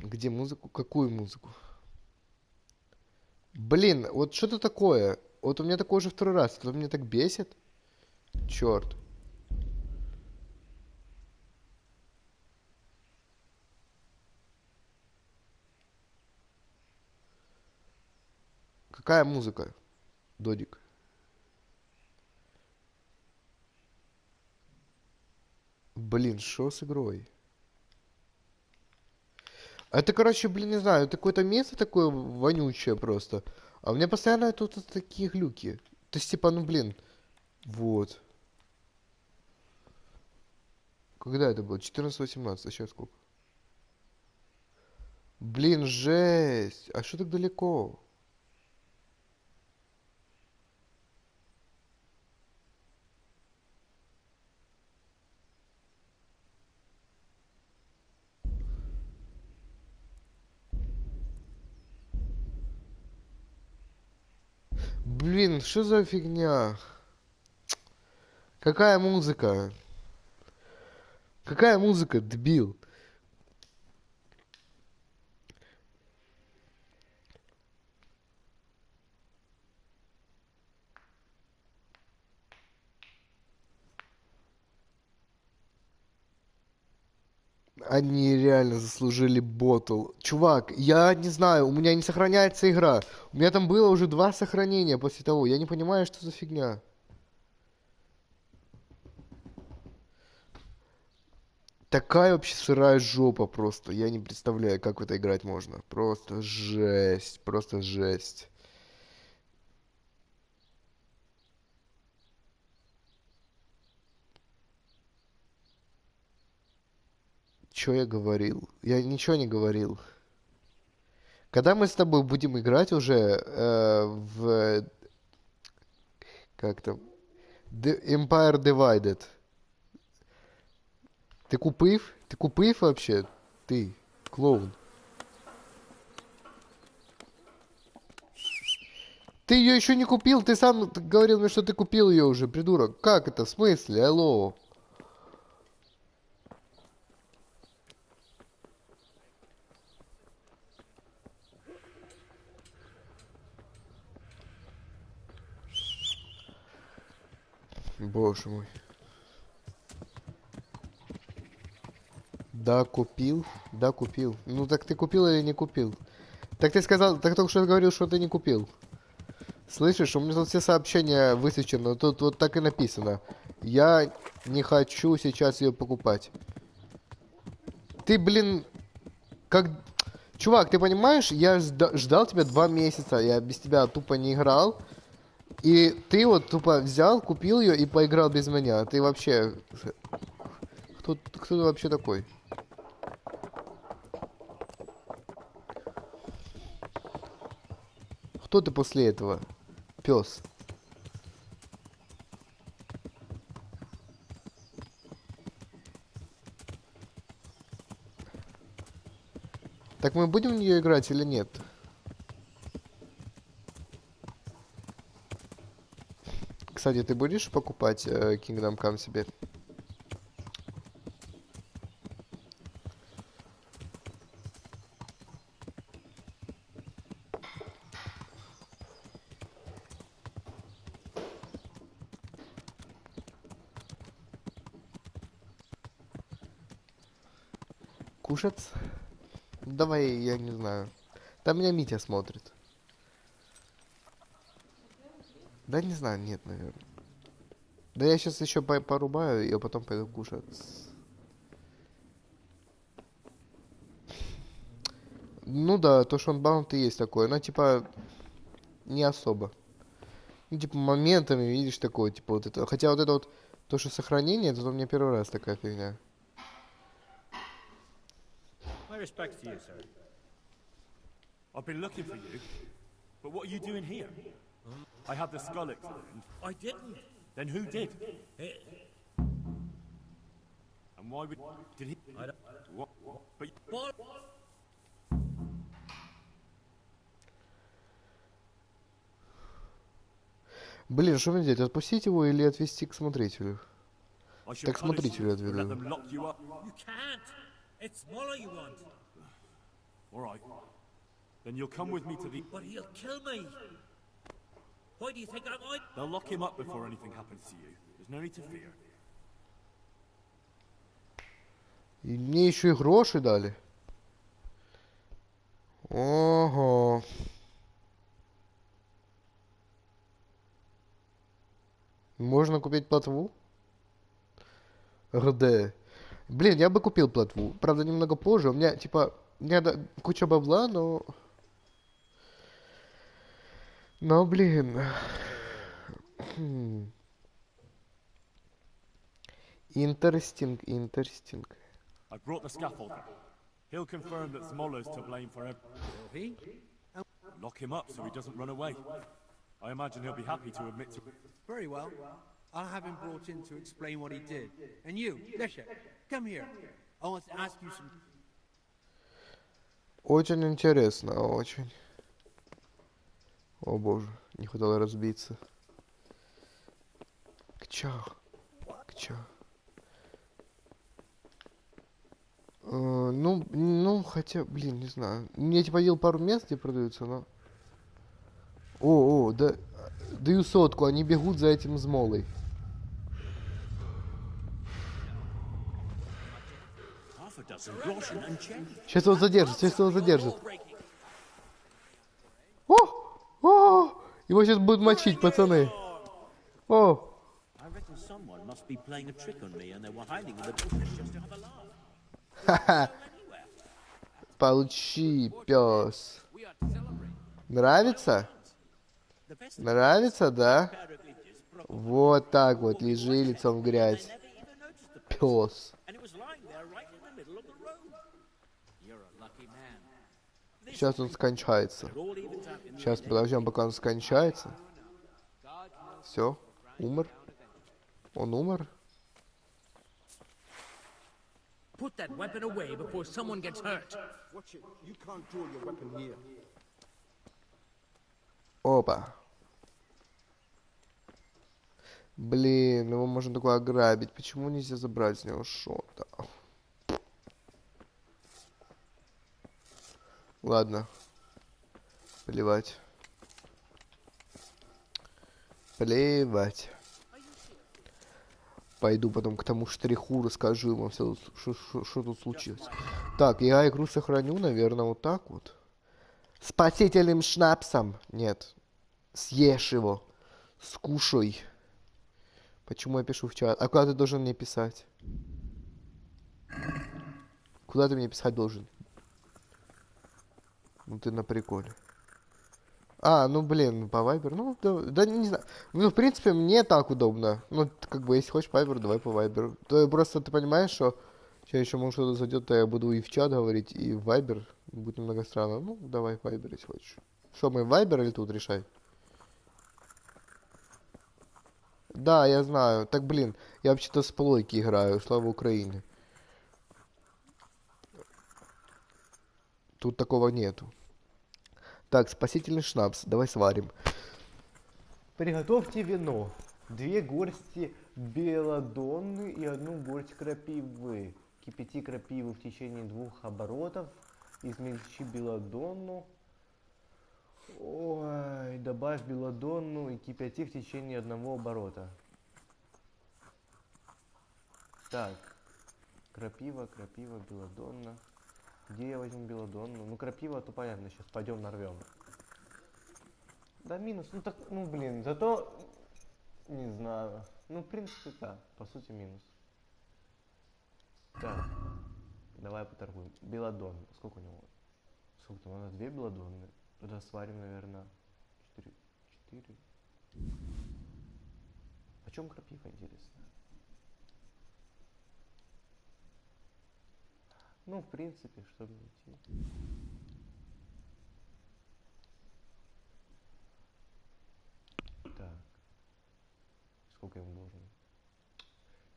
Где музыку? Какую музыку? Блин, вот что-то такое. Вот у меня такое уже второй раз. Это меня так бесит. Черт. Какая музыка, Додик? Блин, что с игрой? Это, короче, блин, не знаю, это какое-то место такое вонючее просто. А у меня постоянно тут такие глюки. То есть, типа, ну, блин, вот. Когда это было? 14-18, а сейчас сколько? Блин, жесть. А что так далеко? Блин, что за фигня? Какая музыка? Какая музыка, дебил? Они реально заслужили ботл. Чувак, я не знаю, у меня не сохраняется игра. У меня там было уже 2 сохранения после того. Я не понимаю, что за фигня. Такая вообще сырая жопа просто. Я не представляю, как в это играть можно. Просто жесть. Просто жесть. Чё я говорил? Я ничего не говорил. Когда мы с тобой будем играть уже в... Как там? Empire Divided. Ты купив? Ты купив вообще? Ты, клоун. Ты ее еще не купил? Ты сам говорил мне, что ты купил ее уже, придурок. Как это? В смысле? Алло. Боже мой. Да, купил. Да, купил. Ну так ты купил или не купил? Так ты сказал, так только что говорил, что ты не купил. Слышишь, у меня тут все сообщения высвечены. Тут вот так и написано. Я не хочу сейчас ее покупать. Ты, блин, как... Чувак, ты понимаешь, я ждал тебя 2 месяца, я без тебя тупо не играл. И ты вот тупо взял, купил ее и поиграл без меня. Ты вообще... Кто ты вообще такой? Кто ты после этого? Пес. Так мы будем в нее играть или нет? Кстати, ты будешь покупать Kingdom Come себе? Кушать? Давай, я не знаю. Там меня Митя смотрит. Да не знаю, нет, наверное. Да я сейчас еще порубаю, и потом пойду кушать. Ну да, то, что он баунти есть такое, но типа не особо. Ну типа моментами видишь такое, типа вот это. Хотя вот это вот, то, что сохранение, это у меня первый раз такая фигня. My respects to you, sir. I've been looking for you, but what are you doing here? I had the skull examined. I didn't. Then who did? And why would... Did he... I don't... What? But... Блин, что мне делать? Отпустить его или отвезти к смотрителю? Так к смотрителю отведу. You can't. It's smaller you want. All right. Then you'll come with me to the... But he'll kill me. Why do you think I might? They'll lock him up before anything happens to you. There's no need to fear. И мне еще и гроши дали. Ого. Можно купить плотву? РД. Блин, я бы купил плотву. Правда, немного позже. У меня, типа, у меня куча бабла, но... Но, блин... Interesting. I brought the scaffolder. He'll confirm that Smoller's to blame for everything. Lock him up so he doesn't run away. I imagine he'll be happy to admit to... Very well. I'll have him brought in to explain what he did. And you, Lesha, come here. I want to ask you some... Очень интересно, очень. О боже, не хватало разбиться. К чё? Ну, хотя, блин, не знаю. Я типа видел пару мест, где продаются, но... Да... Даю 100, они бегут за этим змолой. Сейчас его задержат, О! Его сейчас будут мочить, пацаны. О! Ха-ха. Получи, пес. Нравится? Нравится, да? Вот так вот, лежи лицом в грязь. Пес. Сейчас он скончается. Сейчас подождем, пока он скончается. Все, умер. Он умер. Put that weapon away before someone gets hurt. Watch it. You can't draw your weapon here. Опа. Блин, его можно такое ограбить. Почему нельзя забрать с него что-то? Ладно. Плевать. Пойду потом к тому штриху, расскажу ему все, что тут случилось. Так, я игру сохраню, наверное, вот так вот. Спасительным шнапсом. Нет. Съешь его. Скушай. Почему я пишу в чат? А куда ты должен мне писать? Куда ты мне писать должен? Ну ты на приколе. А, ну блин, по Viber. Ну, да не знаю. Ну, в принципе, мне так удобно. Ну, как бы, если хочешь Viber, давай по Viber. То просто ты понимаешь, что сейчас еще, может, что-то зайдет, то я буду и в чат говорить, и в Viber. Будет немного странно. Ну, давай в Viber, если хочешь. Что, мы в Viber или тут решай? Да, я знаю. Так, блин, я вообще-то с плойки играю, слава Украине. Тут такого нету. Так, спасительный шнапс. Давай сварим. Приготовьте вино. 2 горсти белладонны и 1 горсть крапивы. Кипяти крапиву в течение 2 оборотов. Измельчи белладонну. Ой, добавь белладонну и кипяти в течение 1 оборота. Так. Крапива, белладонна. Где я возьму белладонну? Ну, крапива, то понятно, сейчас пойдем нарвем. Да, минус. Ну, так, ну, блин, зато... Не знаю. Ну, в принципе, да. По сути, минус. Так. Давай поторгуем. Белладон. Сколько у него? Сколько там? Надо 2 белладонны. Тогда сварим, наверное, 4. Почем крапива, интересно? Ну, в принципе, чтобы найти. Так. Сколько им должен?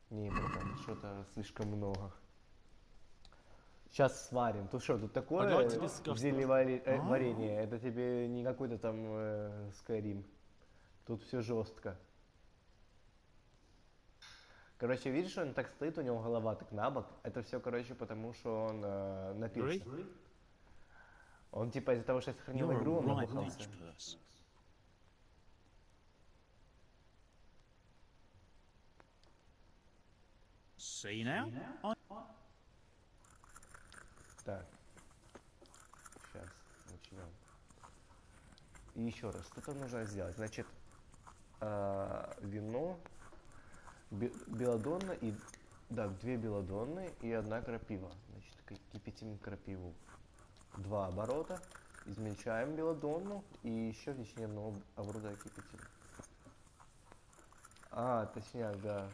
Не, братан, что-то слишком много. Сейчас сварим. Тут что, тут такое зелье варенье? Это тебе не какой-то там Skyrim. Тут все жестко. Короче, видишь, он так стоит, у него голова так на бок. Это все, короче, потому что он напился. Он типа из-за того, что я сохранил игру, он набухался. See now? Так. Сейчас начнем. И еще раз, что-то нужно сделать. Значит, вино, белладонна и... Да, 2 белладонны и 1 крапива. Значит, кипятим крапиву 2 оборота, измельчаем белладонну и еще в течение 1 оборота кипятим. А, точнее, да.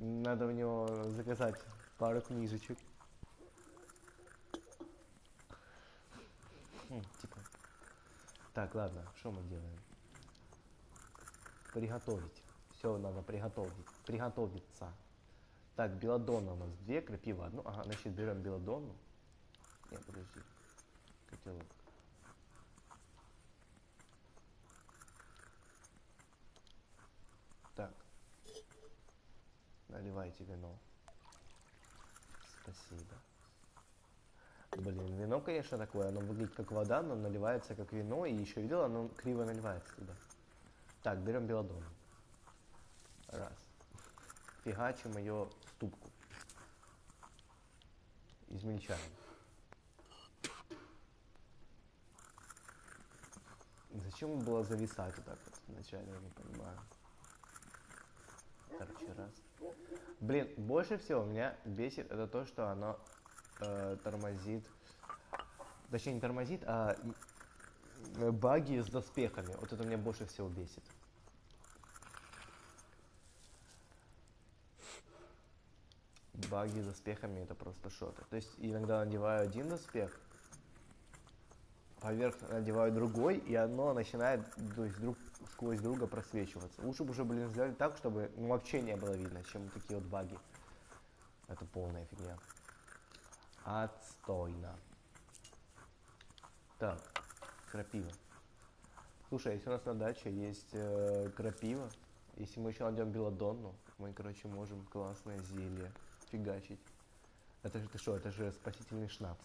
Надо у него заказать пару книжечек. Типа. Так, ладно, что мы делаем? Приготовить. Все надо приготовить. Приготовиться. Так, белладонна у нас 2, крапива 1. Ага, значит, берем белладонну. Нет, подожди. Котелок. Так. Наливайте вино. Спасибо. Блин, вино, конечно, такое. Оно выглядит как вода, но наливается как вино. И еще видел, оно криво наливается туда. Так, берем белладонну. Раз. Фигачим ее в ступку. Измельчаем. Зачем было зависать вот так вот вначале, я не понимаю. Короче, раз. Блин, больше всего меня бесит это то, что оно тормозит. Точнее, не тормозит, а баги с доспехами. Вот это меня больше всего бесит. Баги с доспехами это просто что-то. То есть иногда надеваю один доспех, поверх надеваю другой, и оно начинает, то есть, сквозь друга просвечиваться. Лучше бы уже, блин, сделали так, чтобы вообще не было видно, чем такие вот баги. Это полная фигня. Отстойно. Так, крапива. Слушай, если у нас на даче есть крапива, если мы еще найдем белладонну, мы, короче, можем классное зелье фигачить. Это же ты что, это же спасительный шнапс.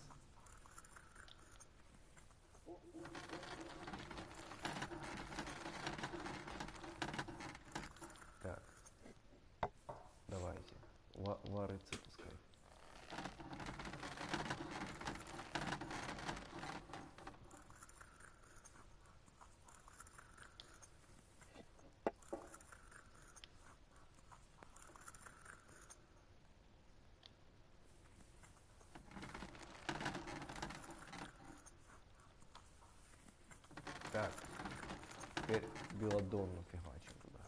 теперь белладонну фигачим туда.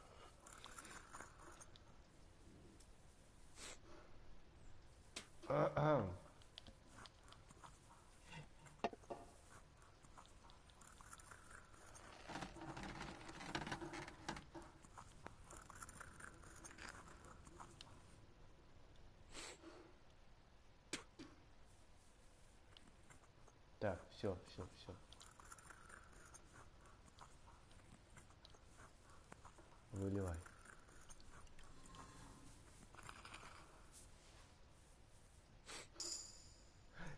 Так, все. Выливай.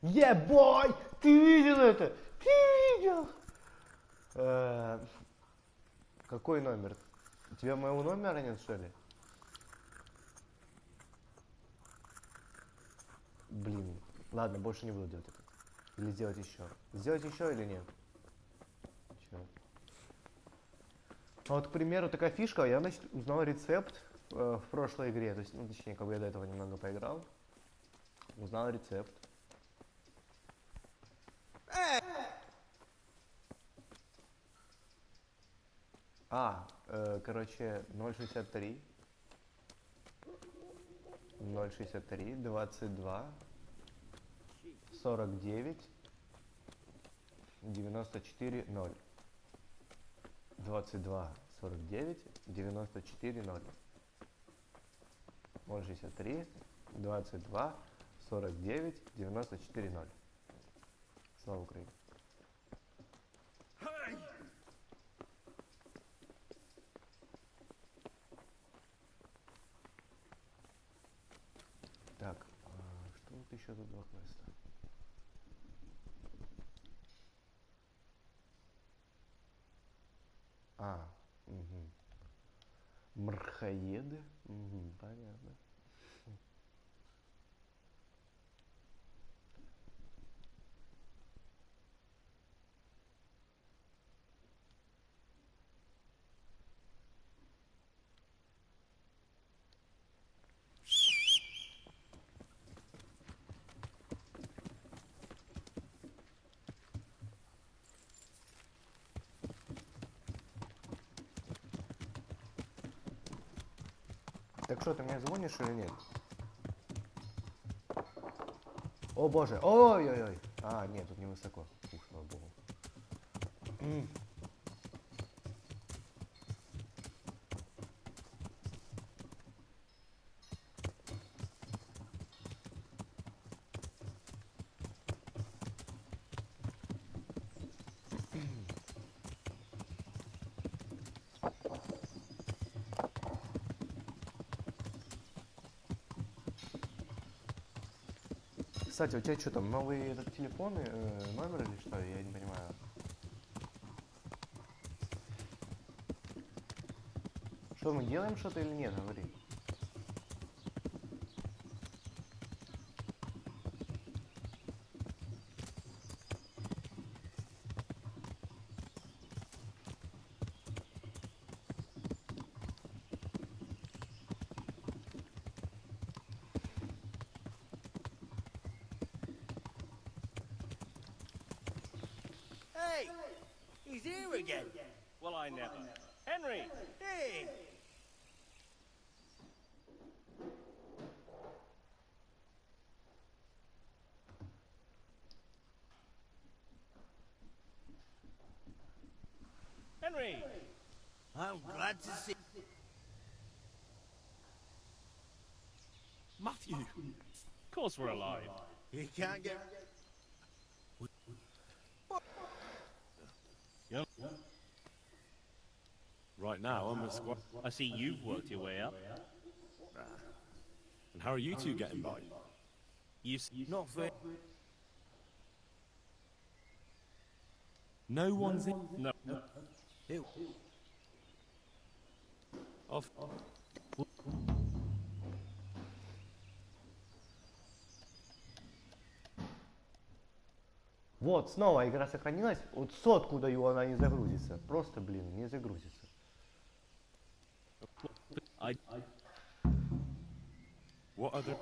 Ебой! Ты видел это? Ты видел? Какой номер? У тебя моего номера нет, что ли? Блин. Ладно, больше не буду делать это. Или сделать еще. Сделать еще или нет? Черт. А вот, к примеру, такая фишка. Я, значит, узнал рецепт в прошлой игре. То есть, ну, точнее, как бы я до этого немного поиграл. Узнал рецепт. Короче, 0,63, 22, 49, 94, 0. 22, 49, 94, 0. 0,63, 22, 49, 94, 0. Слава Украине. Так, что вот еще тут два квеста? Угу. Мрхоеды? Угу, понятно. Так что, ты мне звонишь или нет? О боже, ой-ой-ой. Нет, тут не высоко. Ух, слава богу. Кстати, у тебя что там, новый этот телефон, номер или что? Я не понимаю. Что, мы делаем что-то или нет, говори. Hey! He's here again! Well, I never. Henry! Hey! Henry! I'm glad to see... Matthew! Of course we're alive. You can't get... Yep. Right now, I'm a squad. I see you've worked your way up. And how are you two getting by? Not fair. No one's in. No. Ew. Off. Вот, снова игра сохранилась. Вот 100 даю, она не загрузится. Просто, блин, не загрузится. What other?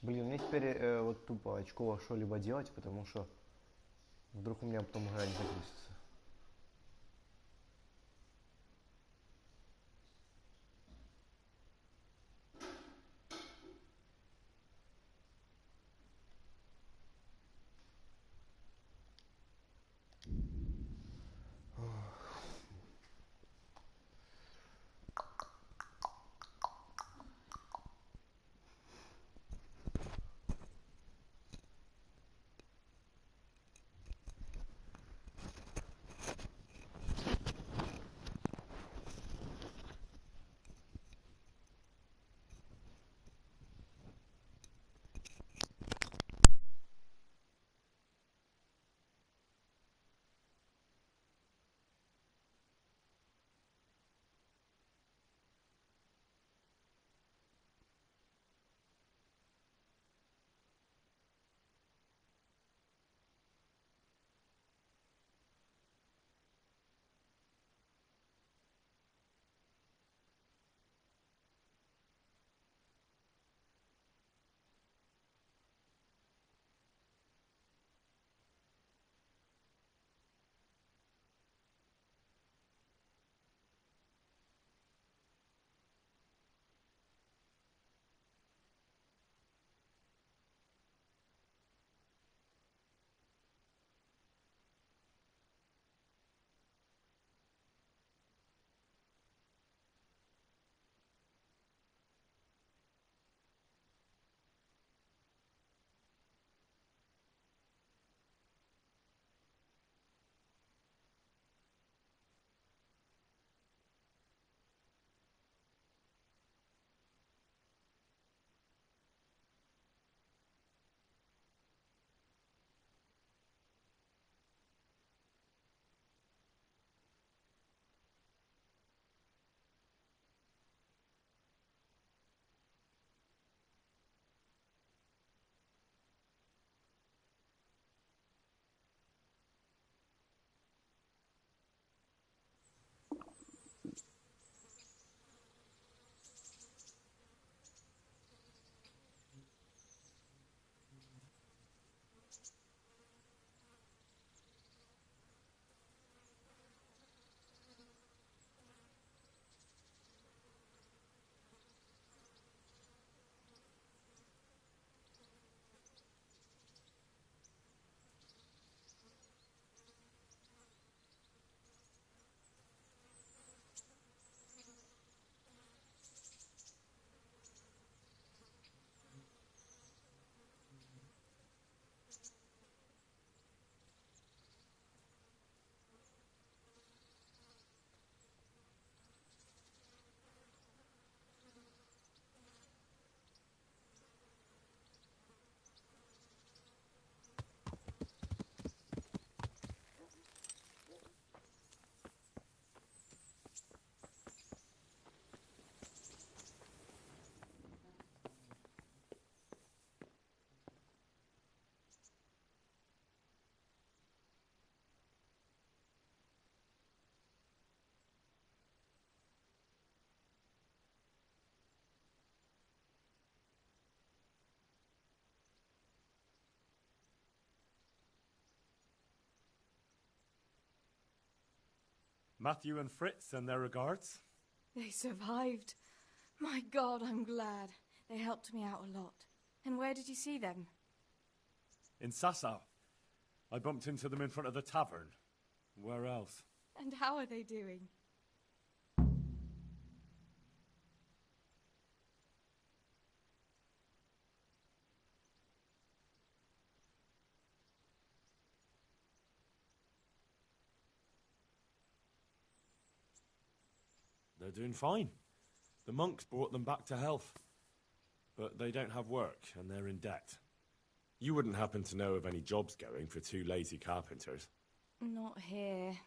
Блин, мне теперь вот тупо очково что-либо делать, потому что вдруг у меня потом игра не загрузится. Matthew and Fritz send their regards. They survived. My God, I'm glad. They helped me out a lot. And where did you see them? In Sasau. I bumped into them in front of the tavern. Where else? And how are they doing? They're doing fine. The monks brought them back to health. But they don't have work, and they're in debt. You wouldn't happen to know of any jobs going for two lazy carpenters? Not here.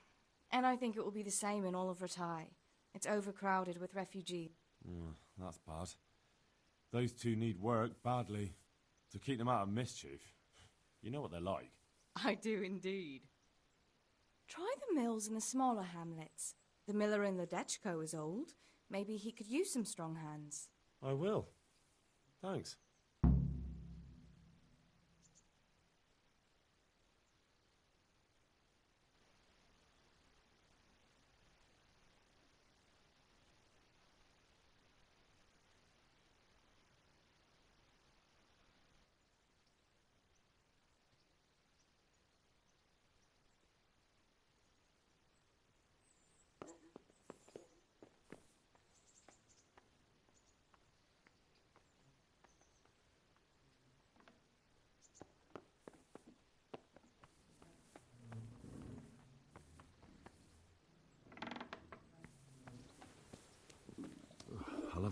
And I think it will be the same in all of Ratai. It's overcrowded with refugees. That's bad. Those two need work badly. To keep them out of mischief. You know what they're like. I do indeed. Try the mills in the smaller hamlets. The miller in Ledechko is old. Maybe he could use some strong hands. I will. Thanks.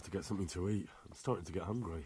to get something to eat. I'm starting to get hungry.